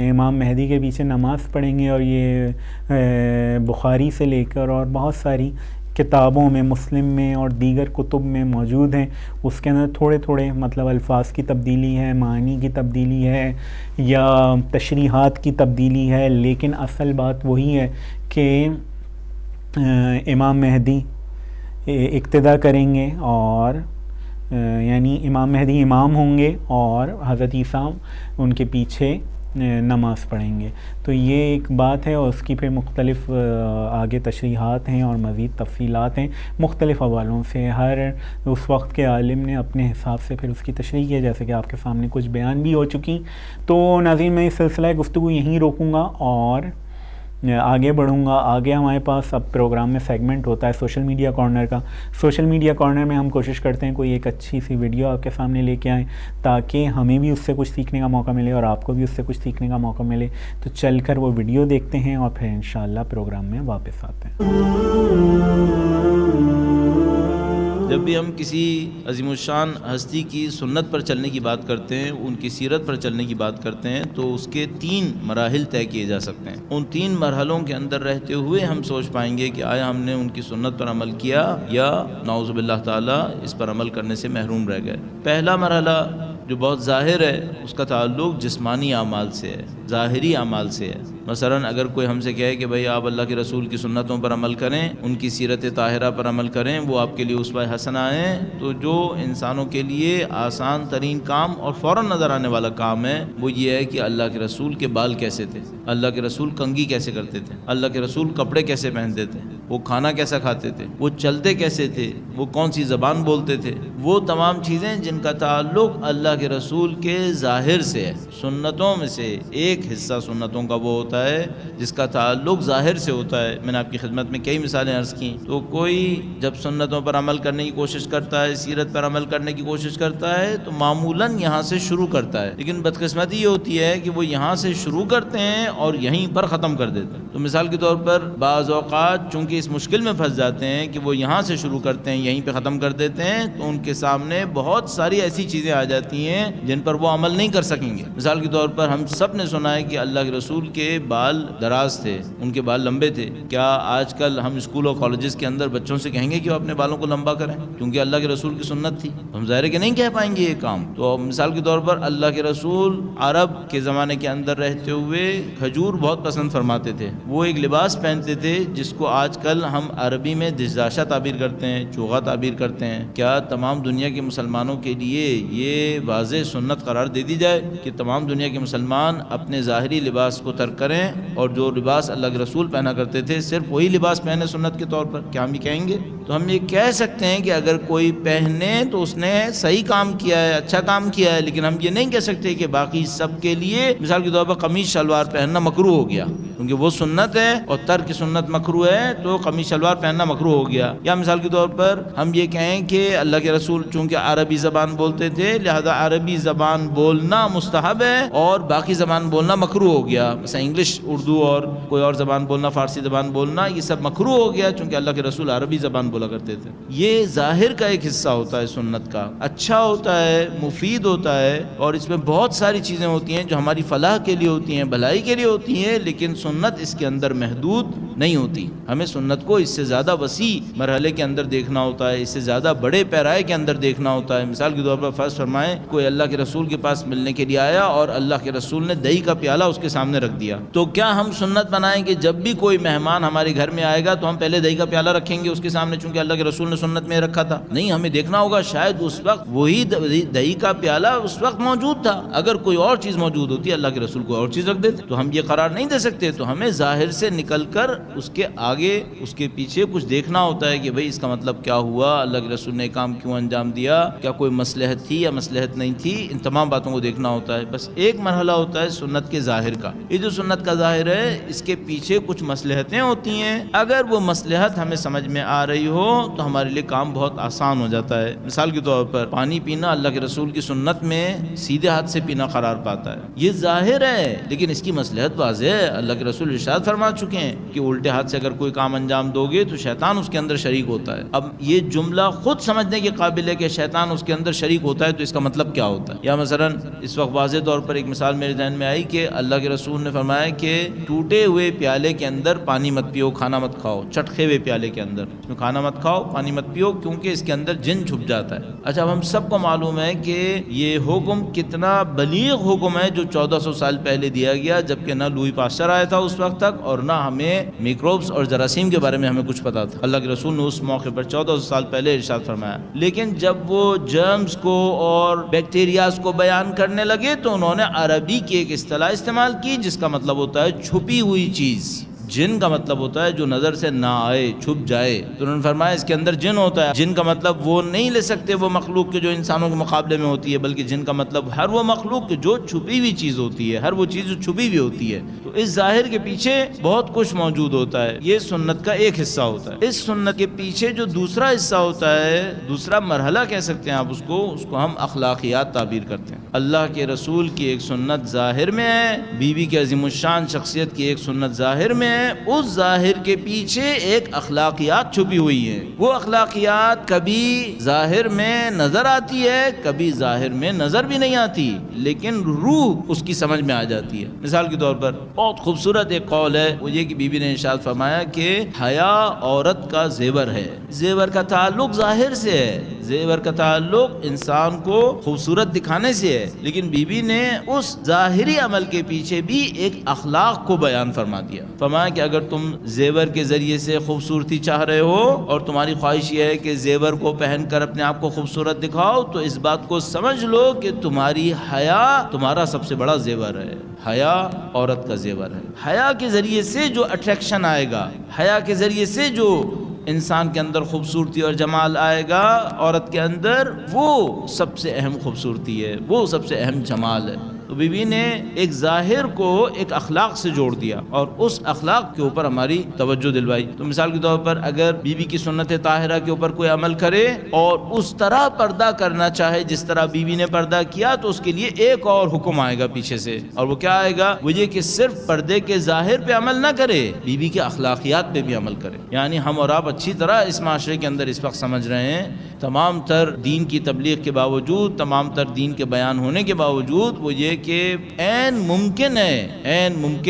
[SPEAKER 1] امام مہدی کے پیچھے نماز پڑھیں گے، اور یہ بخاری سے لے کر اور بہت ساری کتابوں میں، مسلم میں اور دیگر کتب میں موجود ہیں۔ اس کے اندر تھوڑے تھوڑے مطلب الفاظ کی تبدیلی ہے، معنی کی تبدیلی ہے یا تشریحات کی تبدیلی ہے، لیکن اصل بات وہی ہے کہ امام مہدی اقتداء کریں گے، اور یعنی امام مہدی امام ہوں گے اور حضرت عیسیٰ ان کے پیچھے نماز پڑھیں گے۔ تو یہ ایک بات ہے، اور اس کی پھر مختلف آگے تشریحات ہیں اور مزید تفصیلات ہیں مختلف حوالوں سے۔ ہر اس وقت کے عالم نے اپنے حساب سے پھر اس کی تشریح کی، جیسے کہ آپ کے سامنے کچھ بیان بھی ہو چکی۔ تو ناظرین میں اس سلسلہ گفتگو یہیں روکوں گا اور آگے بڑھوں گا۔ آگے ہمارے پاس اب پروگرام میں سیگمنٹ ہوتا ہے سوشل میڈیا کارنر کا۔ سوشل میڈیا کارنر میں ہم کوشش کرتے ہیں کوئی ایک اچھی سی ویڈیو آپ کے سامنے لے کے آئیں تاکہ ہمیں بھی اس سے کچھ سیکھنے کا موقع ملے اور آپ کو بھی اس سے کچھ سیکھنے کا موقع ملے۔ تو چل کر وہ ویڈیو دیکھتے ہیں اور پھر انشاءاللہ پروگرام میں واپس آتے ہیں۔
[SPEAKER 2] جب بھی ہم کسی عظیم الشان ہستی کی سنت پر چلنے کی بات کرتے ہیں، ان کی سیرت پر چلنے کی بات کرتے ہیں، تو اس کے 3 مراحل طے کیے جا سکتے ہیں۔ ان 3 مرحلوں کے اندر رہتے ہوئے ہم سوچ پائیں گے کہ آیا ہم نے ان کی سنت پر عمل کیا یا نعوذ باللہ تعالی اس پر عمل کرنے سے محروم رہ گئے۔ پہلا مرحلہ جو بہت ظاہر ہے، اس کا تعلق جسمانی اعمال سے ہے، ظاہری اعمال سے ہے۔ مثلا اگر کوئی ہم سے کہے کہ بھئی آپ اللہ کے رسول کی سنتوں پر عمل کریں، ان کی سیرت طاہرہ پر عمل کریں، وہ آپ کے لیے اسوہ حسنہ ہیں، تو جو انسانوں کے لیے آسان ترین کام اور فوراً نظر آنے والا کام ہے وہ یہ ہے کہ اللہ کے رسول کے بال کیسے تھے، اللہ کے رسول کنگھی کیسے کرتے تھے، اللہ کے رسول کپڑے کیسے پہنتے تھے، وہ کھانا کیسا کھاتے تھے، وہ چلتے کیسے تھے، وہ کون سی زبان بولتے تھے، وہ تمام چیزیں جن کا تعلق اللہ کے رسول کے ظاہر سے ہے۔ سنتوں میں سے ایک ایک حصہ سنتوں کا وہ ہوتا ہے جس کا تعلق ظاہر سے ہوتا ہے. میں نے آپ کی خدمت میں کئی مثالیں عرض کی. تو کوئی جب سنتوں پر عمل کرنے کی کوشش کرتا ہے, سیرت پر عمل کرنے کی کوشش کرتا ہے, تو معمولاً یہاں سے شروع کرتا ہے, لیکن بدقسمتی یہ ہوتی ہے کہ وہ یہاں سے شروع کرتے ہیں اور یہیں پر ختم کر دیتے ہیں. تو مثال کے طور پر بعض اوقات چونکہ اس مشکل میں پھنس جاتے ہیں کہ وہ یہاں سے شروع کرتے ہیں یہیں پہ ختم کر دیتے ہیں, تو ان کے سامنے بہت ساری ایسی چیزیں آ جاتی ہیں جن پر وہ عمل نہیں کر سکیں گے. مثال کے طور پر ہم سب نے سنا ہے کہ اللہ کے رسول کے بال دراز تھے, ان کے بال لمبے تھے. کیا آج کل ہم اسکول اور کالجز کے اندر بچوں سے کہیں گے کہ وہ اپنے بالوں کو لمبا کریں کیونکہ اللہ کے رسول کی سنت تھی؟ ہم ظاہر ہے کہ نہیں کہہ پائیں گے یہ کام. تو مثال کے طور پر اللہ کے رسول عرب کے زمانے کے اندر رہتے ہوئے کھجور بہت پسند فرماتے تھے. وہ ایک لباس پہنتے تھے جس کو آج کل ہم عربی میں دشداشہ تعبیر کرتے ہیں, چوغا تعبیر کرتے ہیں. کیا تمام دنیا کے مسلمانوں کے لیے یہ واضح سنت قرار دے دی جائے کہ تمام دنیا کے مسلمان اپنے ظاہری لباس کو ترک کریں اور جو لباس اللہ کے رسول پہنا کرتے تھے صرف وہی لباس پہنے سنت کے طور پر؟ کیا ہم یہ کہیں گے؟ تو ہم یہ کہہ سکتے ہیں کہ اگر کوئی پہنے تو اس نے صحیح کام کیا ہے, اچھا کام کیا ہے, لیکن ہم یہ نہیں کہہ سکتے کہ باقی سب کے لیے مثال کے طور پر قمیص شلوار پہننا مکروہ ہو گیا کیونکہ وہ سنت ہے اور ترک سنت مکروہ ہے, تو قمیص شلوار پہننا مکروہ ہو گیا. یا مثال کے طور پر ہم یہ کہیں کہ اللہ کے رسول چونکہ عربی زبان بولتے تھے لہذا عربی زبان بولنا مستحب ہے اور باقی زبان بولنا مکروہ ہو گیا. مثلا انگلش, اردو اور کوئی اور زبان بولنا, فارسی زبان بولنا, یہ سب مکروہ ہو گیا چونکہ اللہ کے رسول عربی زبان بولا کرتے تھے. یہ ظاہر کا ایک حصہ ہوتا ہے سنت کا, اچھا ہوتا ہے, مفید ہوتا ہے, اور اس میں بہت ساری چیزیں ہوتی ہیں جو ہماری فلاح کے لیے ہوتی ہیں, بھلائی کے لیے ہوتی ہیں, لیکن سنت اس کے اندر محدود نہیں ہوتی. ہمیں سنت کو اس سے زیادہ وسیع مرحلے کے اندر دیکھنا ہوتا ہے, اس سے زیادہ بڑے پیرائے کے اندر دیکھنا ہوتا ہے. مثال کے طور پر فرض فرمائیں کوئی اللہ کے رسول کے پاس ملنے کے لیے آیا اور اللہ کے رسول نے دہی کا پیالہ اس کے سامنے رکھ دیا, تو کیا ہم سنت بنائیں کہ جب بھی کوئی مہمان ہمارے گھر میں آئے گا تو ہم پہلے دہی کا پیالہ رکھیں گے اس کے سامنے چونکہ اللہ کے رسول نے سنت میں رکھا تھا؟ نہیں, ہمیں دیکھنا ہوگا شاید اس وقت وہی دہی کا پیالہ اس وقت موجود تھا, اگر کوئی اور چیز موجود ہوتی اللہ کے رسول کو اور چیز رکھ دیتے. تو ہم یہ قرار نہیں دے سکتے. تو ہمیں ظاہر سے نکل کر اس کے آگے اس کے پیچھے کچھ دیکھنا ہوتا ہے کہ بھئی اس کا مطلب کیا ہوا, اللہ کے رسول نے کام کیوں انجام دیا, کیا کوئی مصلحت تھی یا مصلحت نہیں تھی, ان تمام باتوں کو دیکھنا ہوتا ہے. بس ایک مرحلہ ہوتا ہے سنت کے ظاہر کا. یہ جو سنت کا ظاہر ہے اس کے پیچھے کچھ مصلحتیں ہوتی ہیں, اگر وہ مصلحت ہمیں سمجھ میں آ رہی ہو تو ہمارے لیے کام بہت آسان ہو جاتا ہے. مثال کے طور پر پانی پینا اللہ کے رسول کی سنت میں سیدھے ہاتھ سے پینا قرار پاتا ہے, یہ ظاہر ہے لیکن اس کی مصلحت واضح ہے. اللہ کے رسول ارشاد فرما چکے ہیں کہ الٹے ہاتھ سے اگر کوئی کام انجام دو گے تو شیطان اس کے اندر شریک ہوتا ہے. اب یہ جملہ خود سمجھنے کے قابل ہے کہ شیطان اس کے اندر شریک ہوتا ہے, تو اس کا مطلب کیا ہوتا ہے. یا مثلا اس وقت واضح طور پر ایک مثال میرے ذہن میں آئی کہ اللہ کے رسول نے فرمایا کہ ٹوٹے ہوئے پیالے کے اندر پانی مت پیو, کھانا مت کھاؤ. چٹکے ہوئے پیالے کے اندر کھانا مت کھاؤ, پانی مت پیو, کیونکہ اس کے اندر جن چھپ جاتا ہے. اچھا, اب ہم سب کو معلوم ہے کہ یہ حکم کتنا بلیغ حکم ہے جو 1400 سال پہلے دیا گیا, جبکہ نہ لوئی پاسچر آیا تھا اس وقت تک اور نہ ہمیں میکروبس اور جراثیم کے بارے میں ہمیں کچھ پتا تھا. اللہ کے رسول نے اس موقع پر 1400 سال پہلے ارشاد فرمایا. لیکن جب وہ جرمز کو اور بیکٹیریاز کو بیان کرنے لگے تو انہوں نے عربی کی ایک اصطلاح استعمال کی جس کا مطلب ہوتا ہے چھپی ہوئی چیز. جن کا مطلب ہوتا ہے جو نظر سے نہ آئے, چھپ جائے. تو انہوں نے فرمایا اس کے اندر جن ہوتا ہے. جن کا مطلب وہ نہیں لے سکتے وہ مخلوق کے جو انسانوں کے مقابلے میں ہوتی ہے, بلکہ جن کا مطلب ہر وہ مخلوق جو چھپی ہوئی چیز ہوتی ہے, ہر وہ چیز جو چھپی ہوئی ہوتی ہے. تو اس ظاہر کے پیچھے بہت کچھ موجود ہوتا ہے. یہ سنت کا ایک حصہ ہوتا ہے. اس سنت کے پیچھے جو دوسرا حصہ ہوتا ہے, دوسرا مرحلہ کہہ سکتے ہیں آپ اس کو ہم اخلاقیات تعبیر کرتے ہیں. اللہ کے رسول کی ایک سنت ظاہر میں ہے, بیوی کے عظیم الشان شخصیت کی ایک سنت ظاہر میں ہے, اس ظاہر کے پیچھے ایک اخلاقیات چھپی ہوئی ہیں. وہ اخلاقیات کبھی ظاہر میں نظر آتی ہے, کبھی ظاہر میں نظر بھی نہیں آتی, لیکن روح اس کی سمجھ میں آ جاتی ہے. مثال کے طور پر بہت خوبصورت ایک قول ہے, وہ یہ کہ بی بی نے ارشاد فرمایا کہ حیا عورت کا زیور ہے. زیور کا تعلق ظاہر سے ہے, زیور کا تعلق انسان کو خوبصورت دکھانے سے ہے, لیکن بی بی نے اس ظاہری عمل کے پیچھے بھی ایک اخلاق کو بیان فرما دیا. فرمایا کہ اگر تم زیور کے ذریعے سے خوبصورتی چاہ رہے ہو اور تمہاری خواہش یہ ہے کہ زیور کو پہن کر اپنے آپ کو خوبصورت دکھاؤ, تو اس بات کو سمجھ لو کہ تمہاری حیا تمہارا سب سے بڑا زیور ہے. حیا عورت کا زیور ہے. حیا کے ذریعے سے جو اٹریکشن آئے گا, حیا کے ذریعے سے جو انسان کے اندر خوبصورتی اور جمال آئے گا عورت کے اندر, وہ سب سے اہم خوبصورتی ہے, وہ سب سے اہم جمال ہے. تو بیوی نے ایک ظاہر کو ایک اخلاق سے جوڑ دیا اور اس اخلاق کے اوپر ہماری توجہ دلوائی. تو مثال کے طور پر اگر بیوی کی سنت طاہرہ کے اوپر کوئی عمل کرے اور اس طرح پردہ کرنا چاہے جس طرح بیوی نے پردہ کیا تو اس کے لیے ایک اور حکم آئے گا پیچھے سے, اور وہ کیا آئے گا؟ وہ یہ کہ صرف پردے کے ظاہر پہ عمل نہ کرے, بیوی کے اخلاقیات پہ بھی عمل کرے. یعنی ہم اور آپ اچھی طرح اس معاشرے کے اندر اس وقت سمجھ رہے ہیں, تمام تر دین کی تبلیغ کے باوجود, تمام تر دین کے بیان ہونے کے باوجود وہ یہ کہ عین ممکن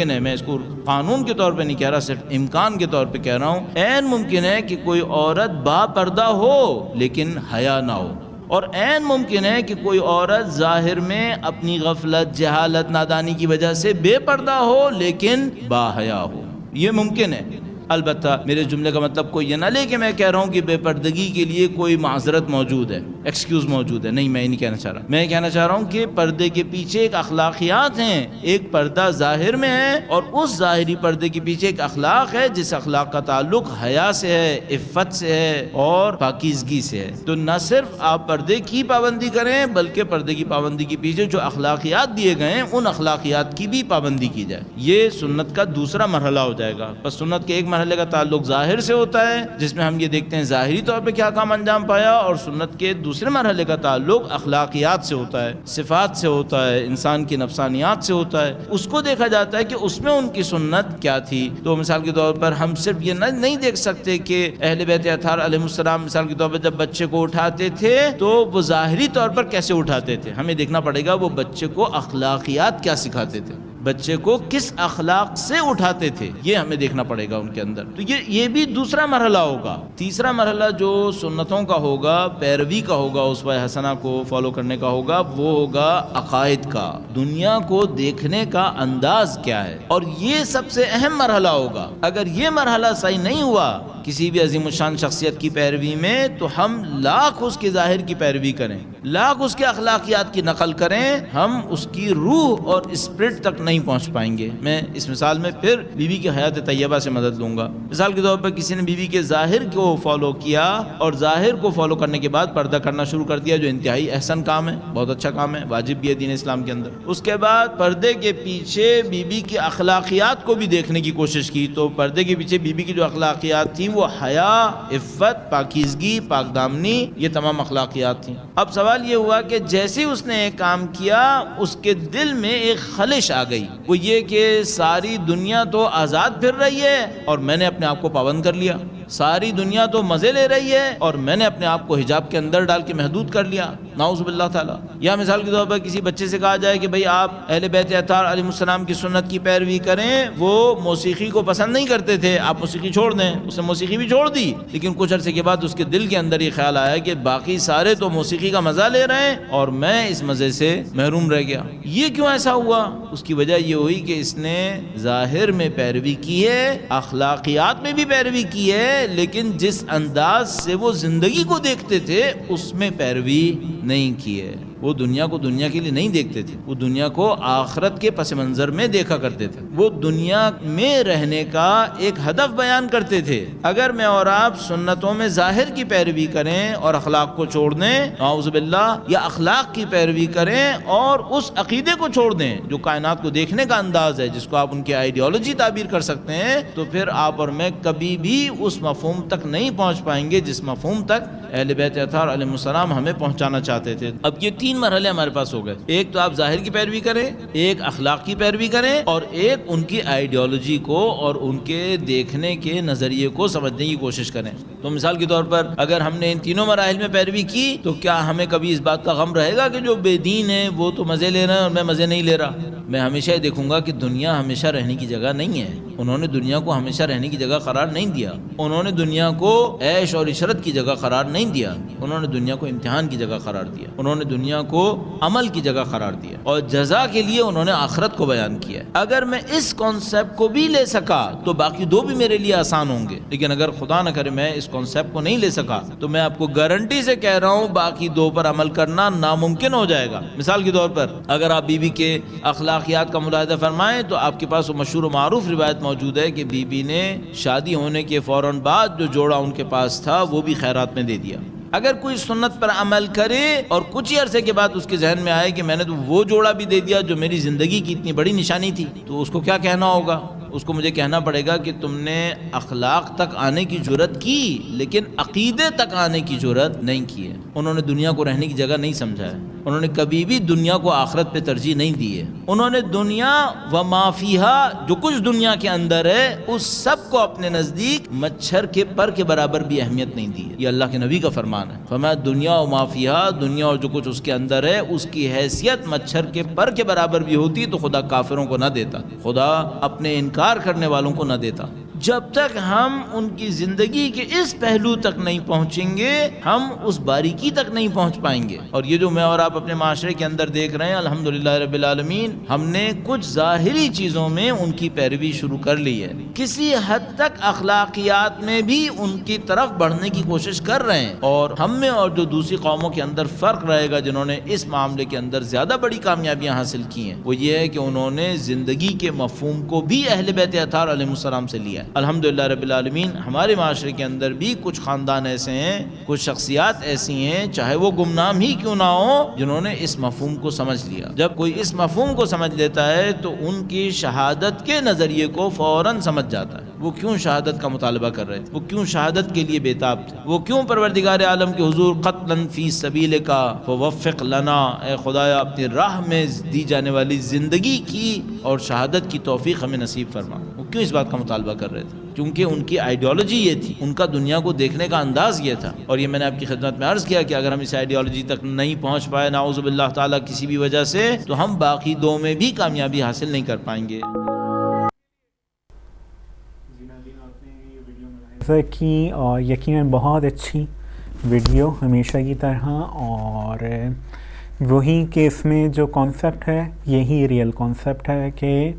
[SPEAKER 2] ہے, میں اس کو قانون کے طور پہ نہیں کہہ رہا, صرف امکان کے طور پہ کہہ رہا ہوں, عین ممکن ہے کہ کوئی عورت با پردہ ہو لیکن حیا نہ ہو, اور عین ممکن ہے کہ کوئی عورت ظاہر میں اپنی غفلت, جہالت, نادانی کی وجہ سے بے پردہ ہو لیکن با حیا ہو. یہ ممکن ہے. البتہ میرے جملے کا مطلب کوئی یہ نہ لے کہ میں کہہ رہا ہوں کہ بے پردگی کے لیے کوئی معذرت موجود ہے, ایکسکیوز موجود ہے. نہیں, میں یہ نہیں کہنا چاہ رہا. میں کہنا چاہ رہا ہوں کہ پردے کے پیچھے ایک اخلاقیات ہیں. ایک پردہ ظاہر میں ہے اور اس ظاہری پردے کے پیچھے ایک اخلاق ہے جس اخلاق کا تعلق حیا سے ہے, عفت سے ہے اور پاکیزگی سے ہے. تو نہ صرف آپ پردے کی پابندی کریں بلکہ پردے کی پابندی کے پیچھے جو اخلاقیات دیے گئے ہیں ان اخلاقیات کی بھی پابندی کی جائے. یہ سنت کا دوسرا مرحلہ ہو جائے گا. بس سنت کے ایک مرحلے کا تعلق ظاہر سے ہوتا ہے جس میں ہم یہ دیکھتے ہیں ظاہری طور پہ کیا کام انجام پایا, اور سنت کے دوسرے مرحلے کا تعلق اخلاقیات سے ہوتا ہے, صفات سے ہوتا ہے, انسان کی نفسانیات سے ہوتا ہے. اس کو دیکھا جاتا ہے کہ اس میں ان کی سنت کیا تھی. تو مثال کے طور پر ہم صرف یہ نہیں دیکھ سکتے کہ اہل بیت اطہار علیہ السلام مثال کے طور پر جب بچے کو اٹھاتے تھے تو وہ ظاہری طور پر کیسے اٹھاتے تھے. ہمیں دیکھنا پڑے گا وہ بچے کو اخلاقیات کیا سکھاتے تھے, بچے کو کس اخلاق سے اٹھاتے تھے, یہ ہمیں دیکھنا پڑے گا ان کے اندر. تو یہ بھی دوسرا مرحلہ ہوگا. تیسرا مرحلہ جو سنتوں کا ہوگا, پیروی کا ہوگا, اسوہ حسنہ کو فالو کرنے کا ہوگا, وہ ہوگا عقائد کا, دنیا کو دیکھنے کا انداز کیا ہے. اور یہ سب سے اہم مرحلہ ہوگا. اگر یہ مرحلہ صحیح نہیں ہوا کسی بھی عظیم الشان شخصیت کی پیروی میں تو ہم لاکھ اس کے ظاہر کی پیروی کریں, لاکھ اس کے اخلاقیات کی نقل کریں, ہم اس کی روح اور اسپرٹ تک نہیں پہنچ پائیں گے. میں اس مثال میں پھر بیوی کی حیات طیبہ سے مدد لوں گا. مثال کے طور پر کسی نے بیوی کے ظاہر کو فالو کیا اور ظاہر کو فالو کرنے کے بعد پردہ کرنا شروع کر دیا, جو انتہائی احسن کام ہے, بہت اچھا کام ہے, واجب بھی ہے دین اسلام کے اندر. اس کے بعد پردے کے پیچھے بیوی کی اخلاقیات کو بھی دیکھنے کی کوشش کی, تو پردے کے پیچھے بیوی کی جو اخلاقیات تھیں وہ حیا, عفت, پاکیزگی, پاک دامنی, یہ تمام اخلاقیات تھیں. اب سوال یہ ہوا کہ جیسے اس نے ایک کام کیا اس کے دل میں ایک خلش آ گئی, وہ یہ کہ ساری دنیا تو آزاد پھر رہی ہے اور میں نے اپنے آپ کو پابند کر لیا, ساری دنیا تو مزے لے رہی ہے اور میں نے اپنے آپ کو حجاب کے اندر ڈال کے محدود کر لیا, نعوذ باللہ تعالیٰ. یا مثال کے طور پر کسی بچے سے کہا جائے کہ بھئی آپ اہل بیت اطہار علیہ السلام کی سنت کی پیروی کریں, وہ موسیقی کو پسند نہیں کرتے تھے, آپ موسیقی چھوڑ دیں. اس نے موسیقی بھی چھوڑ دی, لیکن کچھ عرصے کے بعد اس کے دل کے اندر یہ خیال آیا کہ باقی سارے تو موسیقی کا مزہ لے رہے ہیں اور میں اس مزے سے محروم رہ گیا. یہ کیوں ایسا ہوا؟ اس کی وجہ یہ ہوئی کہ اس نے ظاہر میں پیروی کی ہے, اخلاقیات میں بھی پیروی کی ہے, لیکن جس انداز سے وہ زندگی کو دیکھتے تھے اس میں پیروی نہیں کی ہے. وہ دنیا کو دنیا کے لیے نہیں دیکھتے تھے, وہ دنیا کو آخرت کے پس منظر میں دیکھا کرتے تھے, وہ دنیا میں رہنے کا ایک ہدف بیان کرتے تھے. اگر میں اور آپ سنتوں میں ظاہر کی پیروی کریں اور اخلاق کو چھوڑ دیں, اعوذ باللہ, یا اخلاق کی پیروی کریں اور اس عقیدے کو چھوڑ دیں جو کائنات کو دیکھنے کا انداز ہے, جس کو آپ ان کی آئیڈیالوجی تعبیر کر سکتے ہیں, تو پھر آپ اور میں کبھی بھی اس مفہوم تک نہیں پہنچ پائیں گے جس مفہوم تک اہل بیت اطہار علیہ السلام ہمیں پہنچانا چاہتے تھے. اب یہ تین مرحلے ہمارے پاس ہو گئے. ایک تو آپ ظاہر کی پیروی کریں, ایک اخلاق کی پیروی کریں, اور ایک ان کی آئیڈیالوجی کو اور ان کے دیکھنے کے نظریے کو سمجھنے کی کوشش کریں. تو مثال کے طور پر اگر ہم نے ان تینوں مراحل میں پیروی کی تو کیا ہمیں کبھی اس بات کا غم رہے گا کہ جو بے دین ہے وہ تو مزے لے رہے ہیں اور میں مزے نہیں لے رہا؟ میں ہمیشہ یہ دیکھوں گا کہ دنیا ہمیشہ رہنے کی جگہ نہیں ہے. انہوں نے دنیا کو ہمیشہ رہنے کی جگہ قرار نہیں دیا, انہوں نے دنیا کو عیش اور عشرت کی جگہ قرار نہیں دیا, انہوں نے دنیا کو امتحان کی جگہ قرار دیا, انہوں نے دنیا کو عمل کی جگہ قرار دیا, اور جزا کے لیے انہوں نے آخرت کو بیان کیا. اگر میں اس کانسیپٹ کو بھی لے سکا تو باقی دو بھی میرے لیے آسان ہوں گے, لیکن اگر خدا نہ کرے میں اس کانسیپٹ کو نہیں لے سکا تو میں آپ کو گارنٹی سے کہہ رہا ہوں باقی دو پر عمل کرنا ناممکن ہو جائے گا. مثال کے طور پر اگر آپ بیوی کے اخلاقیات کا ملاحظہ فرمائیں تو آپ کے پاس وہ مشہور و معروف روایت موجود ہے کہ بیوی نے شادی ہونے کے فوراً بعد جو جوڑا ان کے پاس تھا وہ بھی خیرات میں دے دیا. اگر کوئی سنت پر عمل کرے اور کچھ ہی عرصے کے بعد اس کے ذہن میں آئے کہ میں نے تو وہ جوڑا بھی دے دیا جو میری زندگی کی اتنی بڑی نشانی تھی، تو اس کو کیا کہنا ہوگا؟ اس کو مجھے کہنا پڑے گا کہ تم نے اخلاق تک آنے کی جرت کی لیکن عقیدے تک آنے کی جرت نہیں کی ہے۔ انہوں نے دنیا کو رہنے کی جگہ نہیں سمجھا ہے، انہوں نے کبھی بھی دنیا کو آخرت پہ ترجیح نہیں دی ہے، انہوں نے دنیا و ما فیہا، جو کچھ دنیا کے اندر ہے اس سب کو اپنے نزدیک مچھر کے پر کے برابر بھی اہمیت نہیں دی ہے۔ یہ اللہ کے نبی کا فرمان ہے، فرمایا دنیا و ما فیہا، دنیا اور جو کچھ اس کے اندر ہے اس کی حیثیت مچھر کے پر کے برابر بھی ہوتی تو خدا کافروں کو نہ دیتا، خدا اپنے انکار کرنے والوں کو نہ دیتا۔ جب تک ہم ان کی زندگی کے اس پہلو تک نہیں پہنچیں گے ہم اس باریکی تک نہیں پہنچ پائیں گے۔ اور یہ جو میں اور آپ اپنے معاشرے کے اندر دیکھ رہے ہیں الحمدللہ رب العالمین، ہم نے کچھ ظاہری چیزوں میں ان کی پیروی شروع کر لی ہے، کسی حد تک اخلاقیات میں بھی ان کی طرف بڑھنے کی کوشش کر رہے ہیں، اور ہم میں اور جو دوسری قوموں کے اندر فرق رہے گا جنہوں نے اس معاملے کے اندر زیادہ بڑی کامیابیاں حاصل کی ہیں، وہ یہ ہے کہ انہوں نے زندگی کے مفہوم کو بھی اہل بیت اطہار علیہ السلام سے لیا ہے۔ الحمدللہ رب العالمین، ہمارے معاشرے کے اندر بھی کچھ خاندان ایسے ہیں، کچھ شخصیات ایسی ہیں، چاہے وہ گمنام ہی کیوں نہ ہو، جنہوں نے اس مفہوم کو سمجھ لیا۔ جب کوئی اس مفہوم کو سمجھ لیتا ہے تو ان کی شہادت کے نظریے کو فوراً سمجھ جاتا ہے، وہ کیوں شہادت کا مطالبہ کر رہے تھے، وہ کیوں شہادت کے لیے بےتاب تھے، وہ کیوں پروردگار عالم کے حضور قتلا فی سبیلک فوفق لنا، اے خدایا اپنی راہ میں دی جانے والی زندگی کی اور شہادت کی توفیق ہمیں نصیب فرما۔ وہ کیوں اس بات کا مطالبہ کر رہے تھے؟ کیونکہ ان کی آئیڈیالوجی یہ تھی، ان کا دنیا کو دیکھنے کا انداز یہ تھا۔ اور یہ میں نے آپ کی خدمت میں عرض کیا کہ اگر ہم اس آئیڈیالوجی تک نہیں پہنچ پائے نعوذ باللہ تعالیٰ کسی بھی وجہ سے، تو ہم باقی دو میں بھی کامیابی حاصل نہیں کر پائیں گے۔
[SPEAKER 1] کی اور یقیناً بہت اچھی ویڈیو ہمیشہ کی طرح، اور وہی کہ اس میں جو کانسیپٹ ہے یہی ریئل کانسیپٹ ہے کہ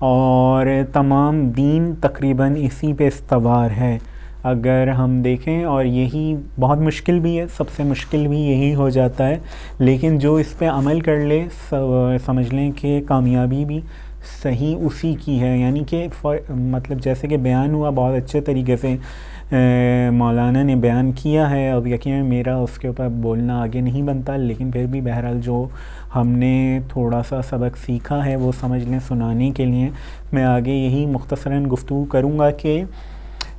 [SPEAKER 1] اور تمام دین تقریباً اسی پہ استوار ہے اگر ہم دیکھیں، اور یہی بہت مشکل بھی ہے، سب سے مشکل بھی یہی ہو جاتا ہے، لیکن جو اس پہ عمل کر لے سمجھ لیں کہ کامیابی بھی صحیح اسی کی ہے۔ یعنی کہ مطلب جیسے کہ بیان ہوا بہت اچھے طریقے سے مولانا نے بیان کیا ہے، اب یقیناً میرا اس کے اوپر بولنا آگے نہیں بنتا، لیکن پھر بھی بہرحال جو ہم نے تھوڑا سا سبق سیکھا ہے وہ سمجھ لیں سنانے کے لیے میں آگے یہی مختصراً گفتگو کروں گا کہ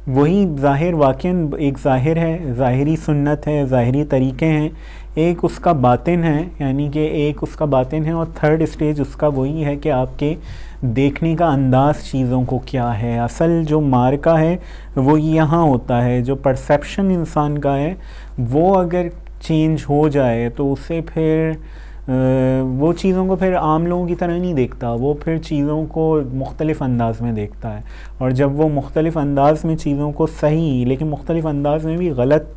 [SPEAKER 1] وہی ظاہر واقعاً ایک ظاہر ہے، ظاہری سنت ہے، ظاہری طریقے ہیں، ایک اس کا باطن ہے، یعنی کہ ایک اس کا باطن ہے، اور تھرڈ اسٹیج اس کا وہی ہے کہ آپ کے دیکھنے کا انداز چیزوں کو کیا ہے۔ اصل جو مارکا ہے وہ یہاں ہوتا ہے، جو پرسیپشن انسان کا ہے وہ اگر چینج ہو جائے تو اسے پھر وہ چیزوں کو پھر عام لوگوں کی طرح نہیں دیکھتا، وہ پھر چیزوں کو مختلف انداز میں دیکھتا ہے، اور جب وہ مختلف انداز میں چیزوں کو صحیح لیکن مختلف انداز میں بھی غلط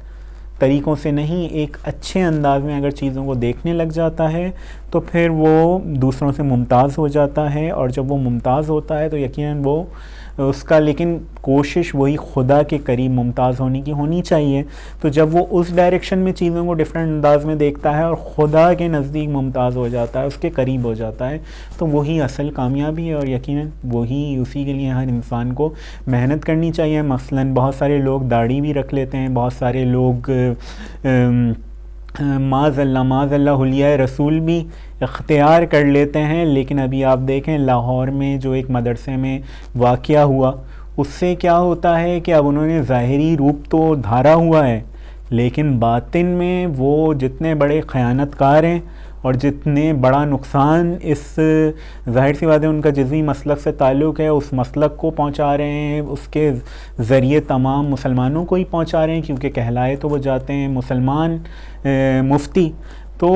[SPEAKER 1] طریقوں سے نہیں، ایک اچھے انداز میں اگر چیزوں کو دیکھنے لگ جاتا ہے تو پھر وہ دوسروں سے ممتاز ہو جاتا ہے، اور جب وہ ممتاز ہوتا ہے تو یقیناً وہ اس کا لیکن کوشش وہی خدا کے قریب ممتاز ہونے کی ہونی چاہیے، تو جب وہ اس ڈائریکشن میں چیزوں کو ڈفرینٹ انداز میں دیکھتا ہے اور خدا کے نزدیک ممتاز ہو جاتا ہے، اس کے قریب ہو جاتا ہے، تو وہی اصل کامیابی ہے، اور یقیناً وہی اسی کے لیے ہر انسان کو محنت کرنی چاہیے۔ مثلاً بہت سارے لوگ داڑھی بھی رکھ لیتے ہیں، بہت سارے لوگ معاذ اللہ حلیہ رسول بھی اختیار کر لیتے ہیں، لیکن ابھی آپ دیکھیں لاہور میں جو ایک مدرسے میں واقعہ ہوا، اس سے کیا ہوتا ہے کہ اب انہوں نے ظاہری روپ تو دھارا ہوا ہے لیکن باطن میں وہ جتنے بڑے خیانت کار ہیں اور جتنے بڑا نقصان اس ظاہر سی بات ہے ان کا جزوی مسلک سے تعلق ہے، اس مسلک کو پہنچا رہے ہیں، اس کے ذریعے تمام مسلمانوں کو ہی پہنچا رہے ہیں، کیونکہ کہلائے تو وہ جاتے ہیں مسلمان مفتی۔ تو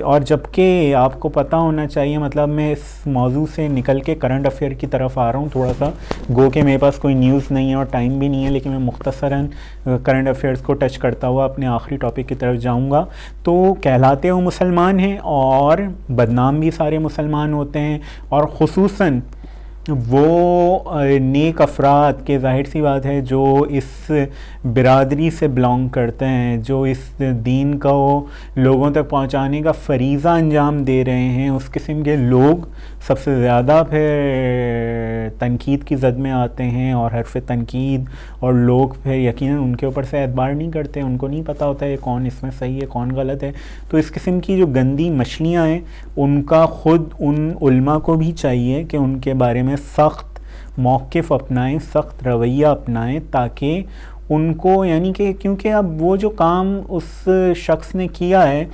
[SPEAKER 1] اور جبکہ آپ کو پتہ ہونا چاہیے، مطلب میں اس موضوع سے نکل کے کرنٹ افیئر کی طرف آ رہا ہوں تھوڑا سا، گو کہ میرے پاس کوئی نیوز نہیں ہے اور ٹائم بھی نہیں ہے، لیکن میں مختصراً کرنٹ افیئرس کو ٹچ کرتا ہوا اپنے آخری ٹاپک کی طرف جاؤں گا۔ تو کہلاتے ہو مسلمان ہیں اور بدنام بھی سارے مسلمان ہوتے ہیں، اور خصوصاً وہ نیک افراد کے ظاہر سی بات ہے جو اس برادری سے بلانگ کرتے ہیں، جو اس دین کو لوگوں تک پہنچانے کا فریضہ انجام دے رہے ہیں، اس قسم کے لوگ سب سے زیادہ پھر تنقید کی زد میں آتے ہیں، اور حرف تنقید اور لوگ پھر یقیناً ان کے اوپر سے اعتبار نہیں کرتے، ان کو نہیں پتہ ہوتا ہے کون اس میں صحیح ہے کون غلط ہے۔ تو اس قسم کی جو گندی مچھلیاں ہیں ان کا خود ان علماء کو بھی چاہیے کہ ان کے بارے میں سخت موقف اپنائیں، سخت رویہ اپنائیں، تاکہ ان کو یعنی کہ کیونکہ اب وہ جو کام اس شخص نے کیا ہے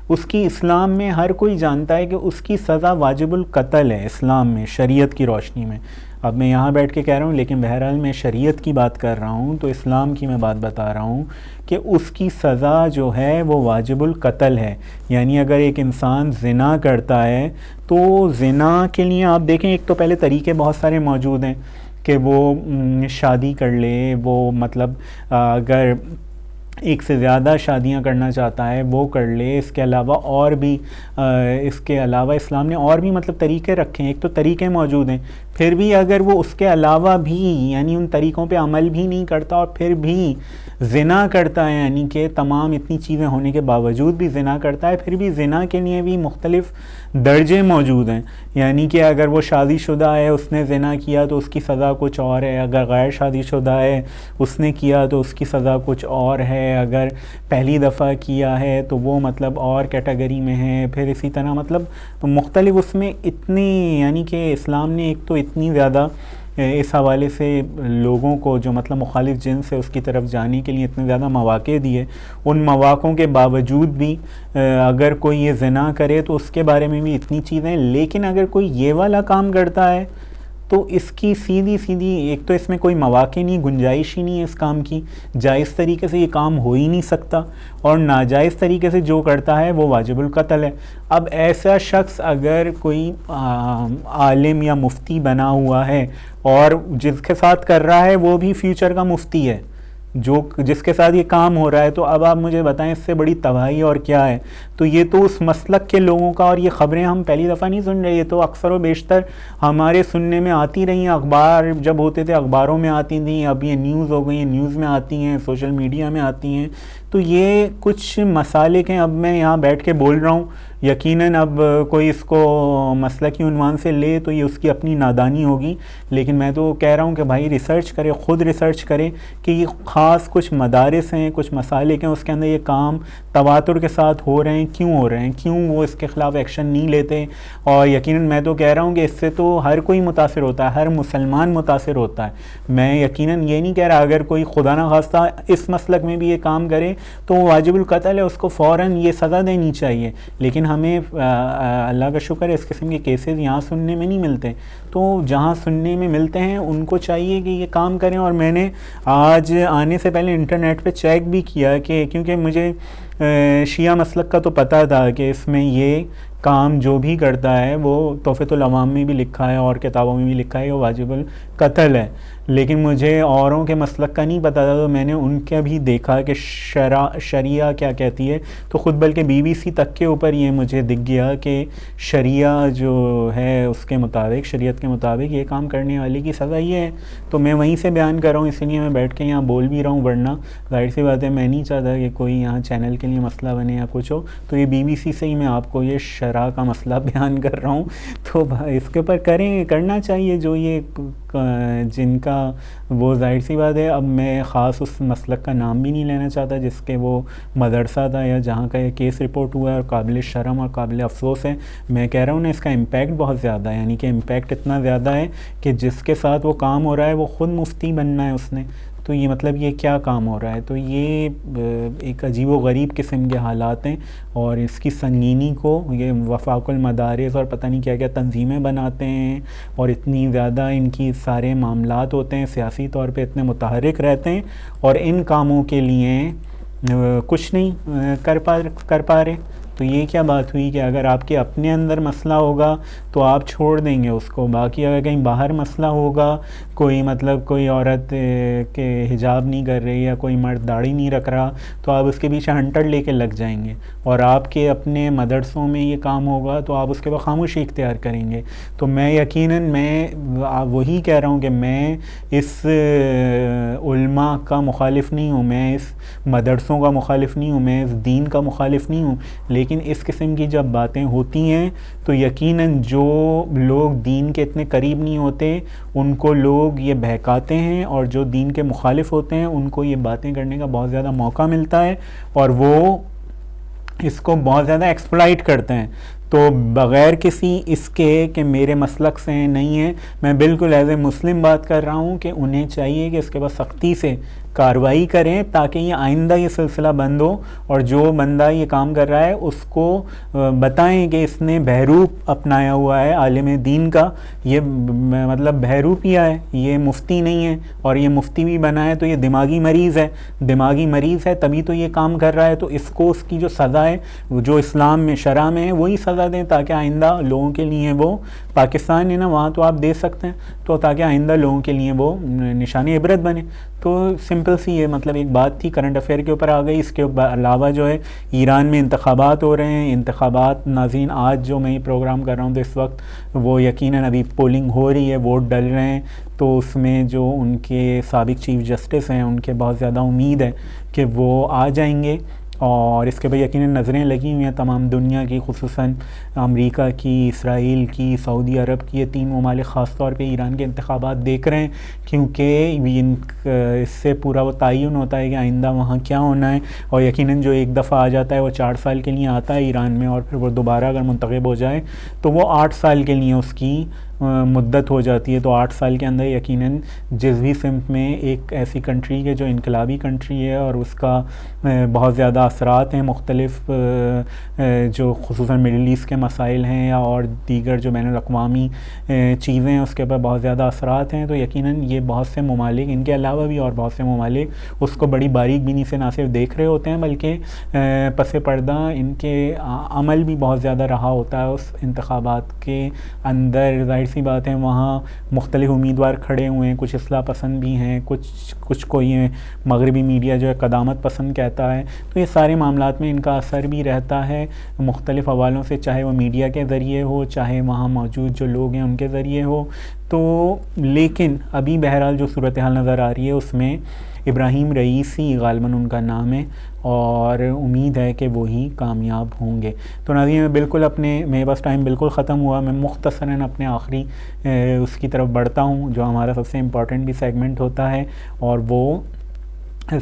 [SPEAKER 1] اس کی اسلام میں ہر کوئی جانتا ہے کہ اس کی سزا واجب القتل ہے اسلام میں، شریعت کی روشنی میں۔ اب میں یہاں بیٹھ کے کہہ رہا ہوں لیکن بہرحال میں شریعت کی بات کر رہا ہوں، تو اسلام کی میں بات بتا رہا ہوں کہ اس کی سزا جو ہے وہ واجب القتل ہے۔ یعنی اگر ایک انسان زنا کرتا ہے تو زنا کے لیے آپ دیکھیں ایک تو پہلے طریقے بہت سارے موجود ہیں کہ وہ شادی کر لے، وہ مطلب اگر ایک سے زیادہ شادیاں کرنا چاہتا ہے وہ کر لے، اس کے علاوہ اور بھی اس کے علاوہ اسلام نے اور بھی مطلب طریقے رکھے ہیں، ایک تو طریقے موجود ہیں، پھر بھی اگر وہ اس کے علاوہ بھی یعنی ان طریقوں پہ عمل بھی نہیں کرتا اور پھر بھی زنا کرتا ہے، یعنی کہ تمام اتنی چیزیں ہونے کے باوجود بھی زنا کرتا ہے، پھر بھی زنا کے لیے بھی مختلف درجے موجود ہیں۔ یعنی کہ اگر وہ شادی شدہ ہے اس نے زنا کیا تو اس کی سزا کچھ اور ہے، اگر غیر شادی شدہ ہے اس نے کیا تو اس کی سزا کچھ اور ہے، اگر پہلی دفعہ کیا ہے تو وہ مطلب اور کیٹیگری میں ہے، پھر اسی طرح مطلب مختلف اس میں اتنی یعنی کہ اسلام نے ایک تو اتنی زیادہ اس حوالے سے لوگوں کو جو مطلب مخالف جنس ہے اس کی طرف جانے کے لیے اتنے زیادہ مواقع دیے، ان مواقعوں کے باوجود بھی اگر کوئی یہ زنا کرے تو اس کے بارے میں بھی اتنی چیزیں، لیکن اگر کوئی یہ والا کام کرتا ہے تو اس کی سیدھی ایک تو اس میں کوئی مواقع نہیں، گنجائش ہی نہیں ہے اس کام کی، جائز طریقے سے یہ کام ہو ہی نہیں سکتا، اور ناجائز طریقے سے جو کرتا ہے وہ واجب القتل ہے۔ اب ایسا شخص اگر کوئی عالم یا مفتی بنا ہوا ہے اور جس کے ساتھ کر رہا ہے وہ بھی فیوچر کا مفتی ہے، جس کے ساتھ یہ کام ہو رہا ہے، تو اب آپ مجھے بتائیں اس سے بڑی تباہی اور کیا ہے؟ تو یہ تو اس مسلک کے لوگوں کا، اور یہ خبریں ہم پہلی دفعہ نہیں سن رہے، یہ تو اکثر و بیشتر ہمارے سننے میں آتی رہی ہیں، اخبار جب ہوتے تھے اخباروں میں آتی تھیں، اب یہ نیوز ہو گئی ہیں، نیوز میں آتی ہیں، سوشل میڈیا میں آتی ہیں، تو یہ کچھ مسالک ہیں۔ اب میں یہاں بیٹھ کے بول رہا ہوں، یقیناً اب کوئی اس کو مسئلہ کی عنوان سے لے تو یہ اس کی اپنی نادانی ہوگی، لیکن میں تو کہہ رہا ہوں کہ بھائی ریسرچ کرے، خود ریسرچ کرے کہ یہ خاص کچھ مدارس ہیں، کچھ مسالک ہیں، اس کے اندر یہ کام تواتر کے ساتھ ہو رہے ہیں، کیوں ہو رہے ہیں، کیوں وہ اس کے خلاف ایکشن نہیں لیتے۔ اور یقیناً میں تو کہہ رہا ہوں کہ اس سے تو ہر کوئی متاثر ہوتا ہے، ہر مسلمان متاثر ہوتا ہے۔ میں یقیناً یہ نہیں کہہ رہا اگر کوئی خدا نہ خواستہ اس مسلک میں بھی یہ کام کرے تو وہ واجب القتل ہے، اس کو فوراً یہ سزا دینی چاہیے، لیکن ہمیں اللہ کا شکر ہے اس قسم کے کیسز یہاں سننے میں نہیں ملتے، تو جہاں سننے میں ملتے ہیں ان کو چاہیے کہ یہ کام کریں۔ اور میں نے آج آنے سے پہلے انٹرنیٹ پہ چیک بھی کیا کہ کیونکہ مجھے شیعہ مسلک کا تو پتہ تھا کہ اس میں یہ کام جو بھی کرتا ہے وہ تحفۃ العوام میں بھی لکھا ہے اور کتابوں میں بھی لکھا ہے وہ واجب القتل ہے، لیکن مجھے اوروں کے مسلک کا نہیں پتہ تھا، تو میں نے ان کا بھی دیکھا کہ شریعہ کیا کہتی ہے، تو خود بلکہ BBC تک کے اوپر یہ مجھے دکھ گیا کہ شریعہ جو ہے اس کے مطابق، شریعت کے مطابق یہ کام کرنے والے کی سزا یہ ہے۔ تو میں وہیں سے بیان کر رہا ہوں، اسی لیے میں بیٹھ کے یہاں بول بھی رہا ہوں، ورنہ ظاہر سی بات ہے میں نہیں چاہتا کہ کوئی یہاں چینل کے لیے مسئلہ بنے یا کچھ ہو، تو یہ BBC سے ہی میں آپ کو یہ شرع کا مسئلہ بیان کر رہا ہوں۔ تو اس کے اوپر کرنا چاہیے جو یہ جن کا وہ ظاہر سی بات ہے۔ اب میں خاص اس مسلک کا نام بھی نہیں لینا چاہتا جس کے وہ مدرسہ تھا یا جہاں کا یہ کیس رپورٹ ہوا ہے، اور قابل شرم اور قابل افسوس ہے۔ میں کہہ رہا ہوں نا اس کا امپیکٹ بہت زیادہ ہے، یعنی کہ امپیکٹ اتنا زیادہ ہے کہ جس کے ساتھ وہ کام ہو رہا ہے وہ خود مفتی بننا ہے اس نے، تو یہ مطلب یہ کیا کام ہو رہا ہے؟ تو یہ ایک عجیب و غریب قسم کے حالات ہیں، اور اس کی سنگینی کو یہ وفاق المدارس اور پتہ نہیں کیا کیا تنظیمیں بناتے ہیں، اور اتنی زیادہ ان کی سارے معاملات ہوتے ہیں، سیاسی طور پہ اتنے متحرک رہتے ہیں، اور ان کاموں کے لیے کچھ نہیں کر پا رہے۔ تو یہ کیا بات ہوئی کہ اگر آپ کے اپنے اندر مسئلہ ہوگا تو آپ چھوڑ دیں گے اس کو، باقی اگر کہیں باہر مسئلہ ہوگا کوئی مطلب کوئی عورت کے حجاب نہیں کر رہی یا کوئی مرد داڑھی نہیں رکھ رہا تو آپ اس کے پیچھے ہنٹر لے کے لگ جائیں گے، اور آپ کے اپنے مدرسوں میں یہ کام ہوگا تو آپ اس کے بعد خاموشی اختیار کریں گے۔ تو میں یقیناً میں وہی کہہ رہا ہوں کہ میں اس علماء کا مخالف نہیں ہوں، میں اس مدرسوں کا مخالف نہیں ہوں، میں اس دین کا مخالف نہیں ہوں، لیکن اس قسم کی جب باتیں ہوتی ہیں تو یقیناً جو لوگ دین کے اتنے قریب نہیں ہوتے ان کو لوگ یہ بہکاتے ہیں، اور جو دین کے مخالف ہوتے ہیں ان کو یہ باتیں کرنے کا بہت زیادہ موقع ملتا ہے اور وہ اس کو بہت زیادہ ایکسپلائٹ کرتے ہیں۔ تو بغیر کسی اس کے کہ میرے مسلک سے نہیں ہے، میں بالکل ایز اے مسلم بات کر رہا ہوں کہ انہیں چاہیے کہ اس کے بعد سختی سے کارروائی کریں تاکہ یہ آئندہ یہ سلسلہ بند ہو، اور جو بندہ یہ کام کر رہا ہے اس کو بتائیں کہ اس نے بہروپ اپنایا ہوا ہے عالم دین کا، یہ مطلب بہروپیہ ہے، یہ مفتی نہیں ہے، اور یہ مفتی بھی بنا ہے تو یہ دماغی مریض ہے، دماغی مریض ہے تبھی تو یہ کام کر رہا ہے۔ تو اس کو اس کی جو سزا ہے جو اسلام میں شرع میں ہے وہی سزا دیں تاکہ آئندہ لوگوں کے لیے وہ، پاکستان ہے نا وہاں تو آپ دے سکتے ہیں، تو تاکہ آئندہ لوگوں کے لیے وہ نشان عبرت بنے۔ تو سمپل سی یہ مطلب ایک بات تھی، کرنٹ افیئر کے اوپر آ گئی۔ اس کے علاوہ جو ہے ایران میں انتخابات ہو رہے ہیں، انتخابات ناظرین آج جو میں یہ پروگرام کر رہا ہوں تو اس وقت وہ یقیناً ابھی پولنگ ہو رہی ہے، ووٹ ڈل رہے ہیں، تو اس میں جو ان کے سابق چیف جسٹس ہیں ان کے بہت زیادہ امید ہے کہ وہ آ جائیں گے، اور اس کے بعد یقیناً نظریں لگی ہوئی ہیں تمام دنیا کی، خصوصاً امریکہ کی، اسرائیل کی، سعودی عرب کی، یہ تین ممالک خاص طور پہ ایران کے انتخابات دیکھ رہے ہیں، کیونکہ اس سے پورا وہ تعین ہوتا ہے کہ آئندہ وہاں کیا ہونا ہے، اور یقیناً جو ایک دفعہ آ جاتا ہے وہ 4 سال کے لیے آتا ہے ایران میں، اور پھر وہ دوبارہ اگر منتخب ہو جائے تو وہ 8 سال کے لیے اس کی مدت ہو جاتی ہے۔ تو 8 سال کے اندر یقیناً جس بھی سمت میں ایک ایسی کنٹری ہے جو انقلابی کنٹری ہے اور اس کا بہت زیادہ اثرات ہیں مختلف جو خصوصاً مڈل ایسٹ کے مسائل ہیں یا اور دیگر جو بین الاقوامی چیزیں ہیں اس کے اوپر بہت زیادہ اثرات ہیں، تو یقیناً یہ بہت سے ممالک، ان کے علاوہ بھی اور بہت سے ممالک اس کو بڑی باریک بینی سے نہ صرف دیکھ رہے ہوتے ہیں بلکہ پس پردہ ان کے عمل بھی بہت زیادہ رہا ہوتا ہے اس انتخابات کے اندر۔ ظاہر سی بات ہے وہاں مختلف امیدوار کھڑے ہوئے ہیں، کچھ اصلاح پسند بھی ہیں، کچھ کو یہ مغربی میڈیا جو ہے قدامت پسند کہتا ہے، تو یہ سارے معاملات میں ان کا اثر بھی رہتا ہے مختلف حوالوں سے، چاہے وہ میڈیا کے ذریعے ہو، چاہے وہاں موجود جو لوگ ہیں ان کے ذریعے ہو۔ تو لیکن ابھی بہرحال جو صورتحال نظر آ رہی ہے اس میں ابراہیم رئیسی غالباً ان کا نام ہے، اور امید ہے کہ وہی کامیاب ہوں گے۔ تو ناظرین میں بالکل میرے پاس ٹائم بالکل ختم ہوا، میں مختصراً اپنے آخری اس کی طرف بڑھتا ہوں جو ہمارا سب سے امپورٹنٹ بھی سیگمنٹ ہوتا ہے، اور وہ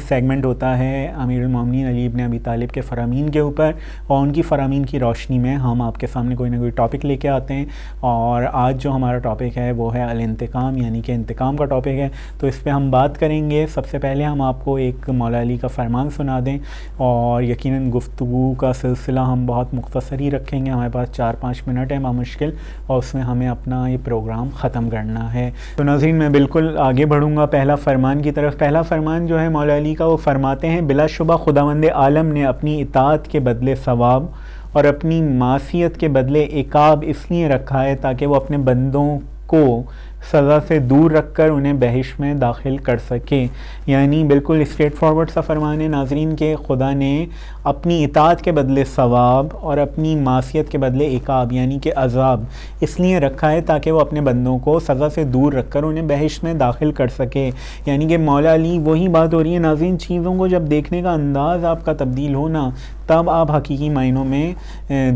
[SPEAKER 1] سیگمنٹ ہوتا ہے امیر المومنین علی ابن ابی طالب کے فرامین کے اوپر، اور ان کی فرامین کی روشنی میں ہم آپ کے سامنے کوئی نہ کوئی ٹاپک لے کے آتے ہیں، اور آج جو ہمارا ٹاپک ہے وہ ہے الانتقام، یعنی کہ انتقام کا ٹاپک ہے۔ تو اس پہ ہم بات کریں گے۔ سب سے پہلے ہم آپ کو ایک مولا علی کا فرمان سنا دیں، اور یقیناً گفتگو کا سلسلہ ہم بہت مختصر ہی رکھیں گے، ہمارے پاس 4-5 منٹ ہے بامشکل، اور اس میں ہمیں اپنا یہ پروگرام ختم کرنا ہے۔ تو ناظرین میں بالکل آگے بڑھوں گا پہلا فرمان کی طرف۔ پہلا فرمان جو ہے مولا علی کا، وہ فرماتے ہیں بلا شبہ خداوند عالم نے اپنی اطاعت کے بدلے ثواب اور اپنی معصیت کے بدلے عقاب اس لیے رکھا ہے تاکہ وہ اپنے بندوں کو سزا سے دور رکھ کر انہیں بہشت میں داخل کر سکے۔ یعنی بالکل اسٹریٹ فارورڈ سا فرمان ہے ناظرین کہ خدا نے اپنی اطاعت کے بدلے ثواب اور اپنی معصیت کے بدلے عقاب یعنی کہ عذاب اس لیے رکھا ہے تاکہ وہ اپنے بندوں کو سزا سے دور رکھ کر انہیں بہشت میں داخل کر سکے۔ یعنی کہ مولا علی وہی بات ہو رہی ہے ناظرین، چیزوں کو جب دیکھنے کا انداز آپ کا تبدیل ہونا تب آپ حقیقی معنوں میں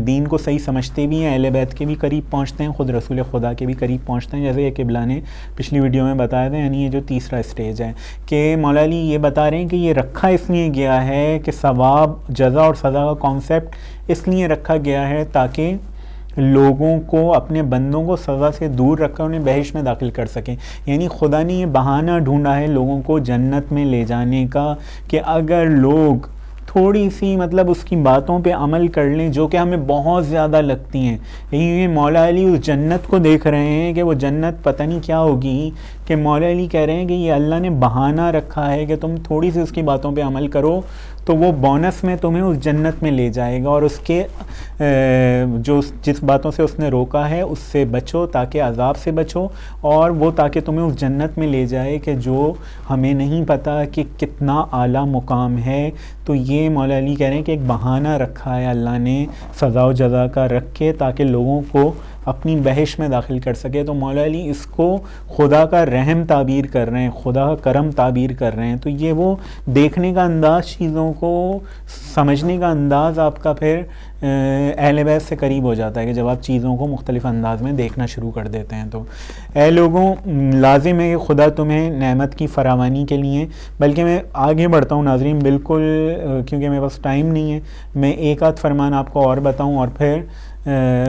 [SPEAKER 1] دین کو صحیح سمجھتے بھی ہیں، اہل بیت کے بھی قریب پہنچتے ہیں، خود رسول خدا کے بھی قریب پہنچتے ہیں، جیسے کہ قبلہ نے پچھلی ویڈیو میں بتایا تھا۔ یعنی یہ جو تیسرا اسٹیج ہے کہ مولا علی یہ بتا رہے ہیں کہ یہ رکھا اس لیے گیا ہے کہ ثواب، جزا اور سزا کا کانسیپٹ اس لیے رکھا گیا ہے تاکہ لوگوں کو، اپنے بندوں کو سزا سے دور رکھ کر انہیں بہشت میں داخل کر سکیں۔ یعنی خدا نے یہ بہانہ ڈھونڈا ہے لوگوں کو جنت میں لے جانے کا کہ اگر لوگ تھوڑی سی مطلب اس کی باتوں پہ عمل کر لیں جو کہ ہمیں بہت زیادہ لگتی ہیں، یہ مولا علی اس جنت کو دیکھ رہے ہیں کہ وہ جنت پتہ نہیں کیا ہوگی، کہ مولا علی کہہ رہے ہیں کہ یہ اللہ نے بہانہ رکھا ہے کہ تم تھوڑی سی اس کی باتوں پہ عمل کرو تو وہ بونس میں تمہیں اس جنت میں لے جائے گا، اور اس کے جو جس باتوں سے اس نے روکا ہے اس سے بچو تاکہ عذاب سے بچو، اور وہ تاکہ تمہیں اس جنت میں لے جائے کہ جو ہمیں نہیں پتہ کہ کتنا اعلیٰ مقام ہے۔ تو یہ مولا علی کہہ رہے ہیں کہ ایک بہانہ رکھا ہے اللہ نے سزا و جزا کا رکھ کے تاکہ لوگوں کو اپنی بہشت میں داخل کر سکے۔ تو مولا علی اس کو خدا کا رحم تعبیر کر رہے ہیں، خدا کا کرم تعبیر کر رہے ہیں۔ تو یہ وہ دیکھنے کا انداز، چیزوں کو سمجھنے کا انداز آپ کا پھر اہل بیت سے قریب ہو جاتا ہے کہ جب آپ چیزوں کو مختلف انداز میں دیکھنا شروع کر دیتے ہیں۔ تو اے لوگوں، لازم ہے کہ خدا تمہیں نعمت کی فراوانی کے لیے، بلکہ میں آگے بڑھتا ہوں ناظرین بالکل، کیونکہ میرے پاس ٹائم نہیں ہے، میں ایک آدھ فرمان آپ کو اور بتاؤں اور پھر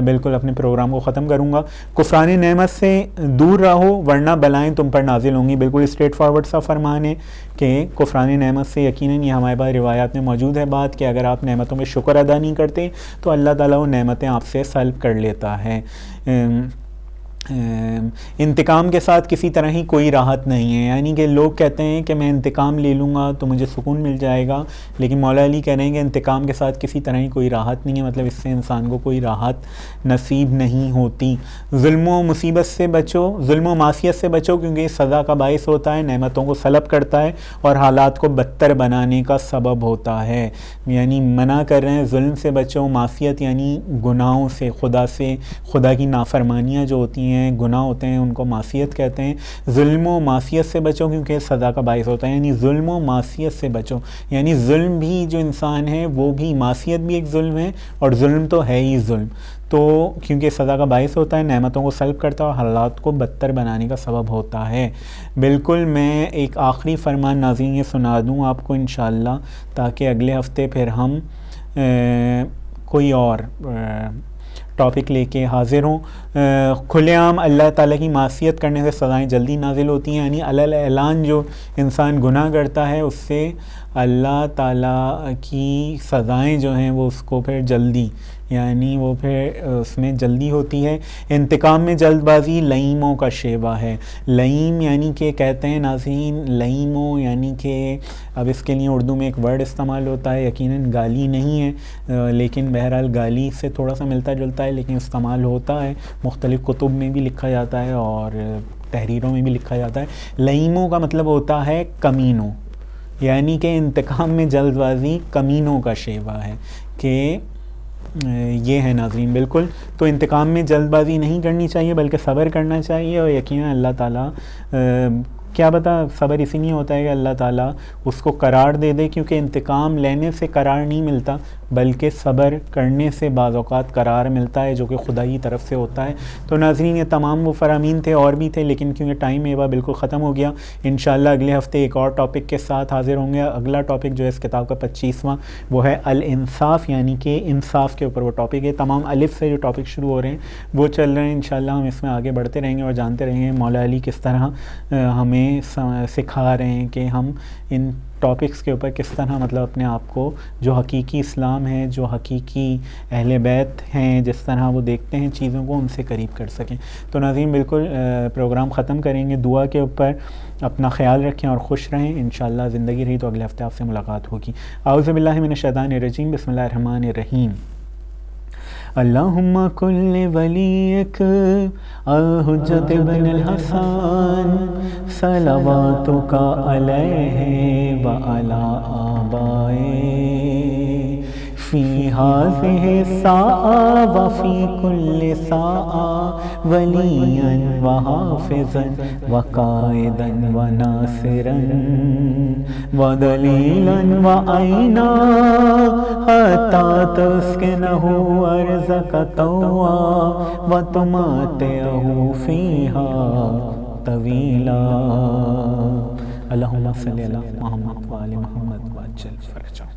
[SPEAKER 1] بالکل اپنے پروگرام کو ختم کروں گا۔ کفران نعمت سے دور رہو ورنہ بلائیں تم پر نازل ہوں گی۔ بالکل اسٹریٹ فارورڈ سا فرمان ہے کہ کفران نعمت سے یقیناً یہ ہمارے پاس روایات میں موجود ہے بات کہ اگر آپ نعمتوں میں شکر ادا نہیں کرتے تو اللہ تعالیٰ وہ نعمتیں آپ سے سلب کر لیتا ہے۔ انتقام کے ساتھ کسی طرح ہی کوئی راحت نہیں ہے، یعنی کہ لوگ کہتے ہیں کہ میں انتقام لے لوں گا تو مجھے سکون مل جائے گا، لیکن مولا علی کہہ رہے ہیں کہ انتقام کے ساتھ کسی طرح ہی کوئی راحت نہیں ہے، مطلب اس سے انسان کو کوئی راحت نصیب نہیں ہوتی۔ ظلم و مصیبت سے بچو، ظلم و معصیت سے بچو، کیونکہ یہ سزا کا باعث ہوتا ہے، نعمتوں کو سلب کرتا ہے اور حالات کو بدتر بنانے کا سبب ہوتا ہے۔ یعنی منع کر رہے ہیں ظلم سے بچو، معصیت یعنی گناہوں سے، خدا کی نافرمانیاں جو ہوتی ہیں، گناہ ہوتے ہیں، ان کو معصیت کہتے ہیں۔ ظلم و معصیت سے بچو کیونکہ سزا کا باعث ہوتا ہے، یعنی ظلم و معصیت سے بچو، یعنی ظلم بھی جو انسان ہے وہ بھی، معصیت بھی ایک ظلم ہے اور ظلم تو ہے ہی ظلم، تو کیونکہ سزا کا باعث ہوتا ہے، نعمتوں کو سلب کرتا ہے اور حالات کو بدتر بنانے کا سبب ہوتا ہے۔ بالکل میں ایک آخری فرمان ناظرین یہ سنا دوں آپ کو انشاءاللہ، تاکہ اگلے ہفتے پھر ہم کوئی اور ٹاپک لے کے حاضر ہوں۔ کھلے عام اللہ تعالیٰ کی معصیت کرنے سے سزائیں جلدی نازل ہوتی ہیں، یعنی علی اعلان جو انسان گناہ کرتا ہے اس سے اللہ تعالیٰ کی سزائیں جو ہیں وہ اس کو پھر جلدی، یعنی وہ پھر اس میں جلدی ہوتی ہے۔ انتقام میں جلد بازی لئیموں کا شیوا ہے۔ لئیم یعنی کہ کہتے ہیں ناظرین، لئیموں یعنی کہ اب اس کے لیے اردو میں ایک ورڈ استعمال ہوتا ہے، یقیناً گالی نہیں ہے، لیکن بہرحال گالی سے تھوڑا سا ملتا جلتا ہے، لیکن استعمال ہوتا ہے، مختلف کتب میں بھی لکھا جاتا ہے اور تحریروں میں بھی لکھا جاتا ہے۔ لئیموں کا مطلب ہوتا ہے کمینوں، یعنی کہ انتقام میں جلد بازی کمینوں کا شیوا ہے، کہ یہ ہے ناظرین بالکل۔ تو انتقام میں جلد بازی نہیں کرنی چاہیے بلکہ صبر کرنا چاہیے، اور یقیناً اللہ تعالیٰ کیا بتا صبر اسی لیے ہوتا ہے کہ اللہ تعالیٰ اس کو قرار دے دے، کیونکہ انتقام لینے سے قرار نہیں ملتا بلکہ صبر کرنے سے بعض اوقات قرار ملتا ہے، جو کہ خدا کی طرف سے ہوتا ہے۔ تو ناظرین یہ تمام وہ فرامین تھے، اور بھی تھے لیکن کیونکہ ٹائم ایک بار بالکل ختم ہو گیا، انشاءاللہ اگلے ہفتے ایک اور ٹاپک کے ساتھ حاضر ہوں گے۔ اگلا ٹاپک جو ہے اس کتاب کا 25واں وہ ہے الانصاف، یعنی کہ انصاف کے اوپر وہ ٹاپک ہے۔ تمام الف سے جو ٹاپک شروع ہو رہے ہیں وہ چل رہے ہیں، انشاءاللہ ہم اس میں آگے بڑھتے رہیں گے اور جانتے رہیں گے مولا علی کس طرح ہمیں سکھا رہے ہیں کہ ہم ان ٹاپکس کے اوپر کس طرح مطلب اپنے آپ کو جو حقیقی اسلام ہے، جو حقیقی اہل بیت ہیں، جس طرح وہ دیکھتے ہیں چیزوں کو، ان سے قریب کر سکیں۔ تو ناظرین بالکل پروگرام ختم کریں گے دعا کے اوپر، اپنا خیال رکھیں اور خوش رہیں، انشاءاللہ زندگی رہی تو اگلے ہفتے آپ سے ملاقات ہوگی۔ اعوذ باللہ من الشیطان الرجیم، بسم اللہ الرحمن الرحیم۔ اللہم کل ولیک الحجت بن الحسن صلواتک علیہ وعلی آبائہ فی ہذہ الساعہ وفی کل ساعہ ولیاً وحافظاً وقائداً وناصراً ودلیلاً وعینا حتی تسکنہ ارضک طوعا وتمتعہ فیہا طویلا۔ اللہم صلی علی محمد وآل محمد وعجل فرجہ۔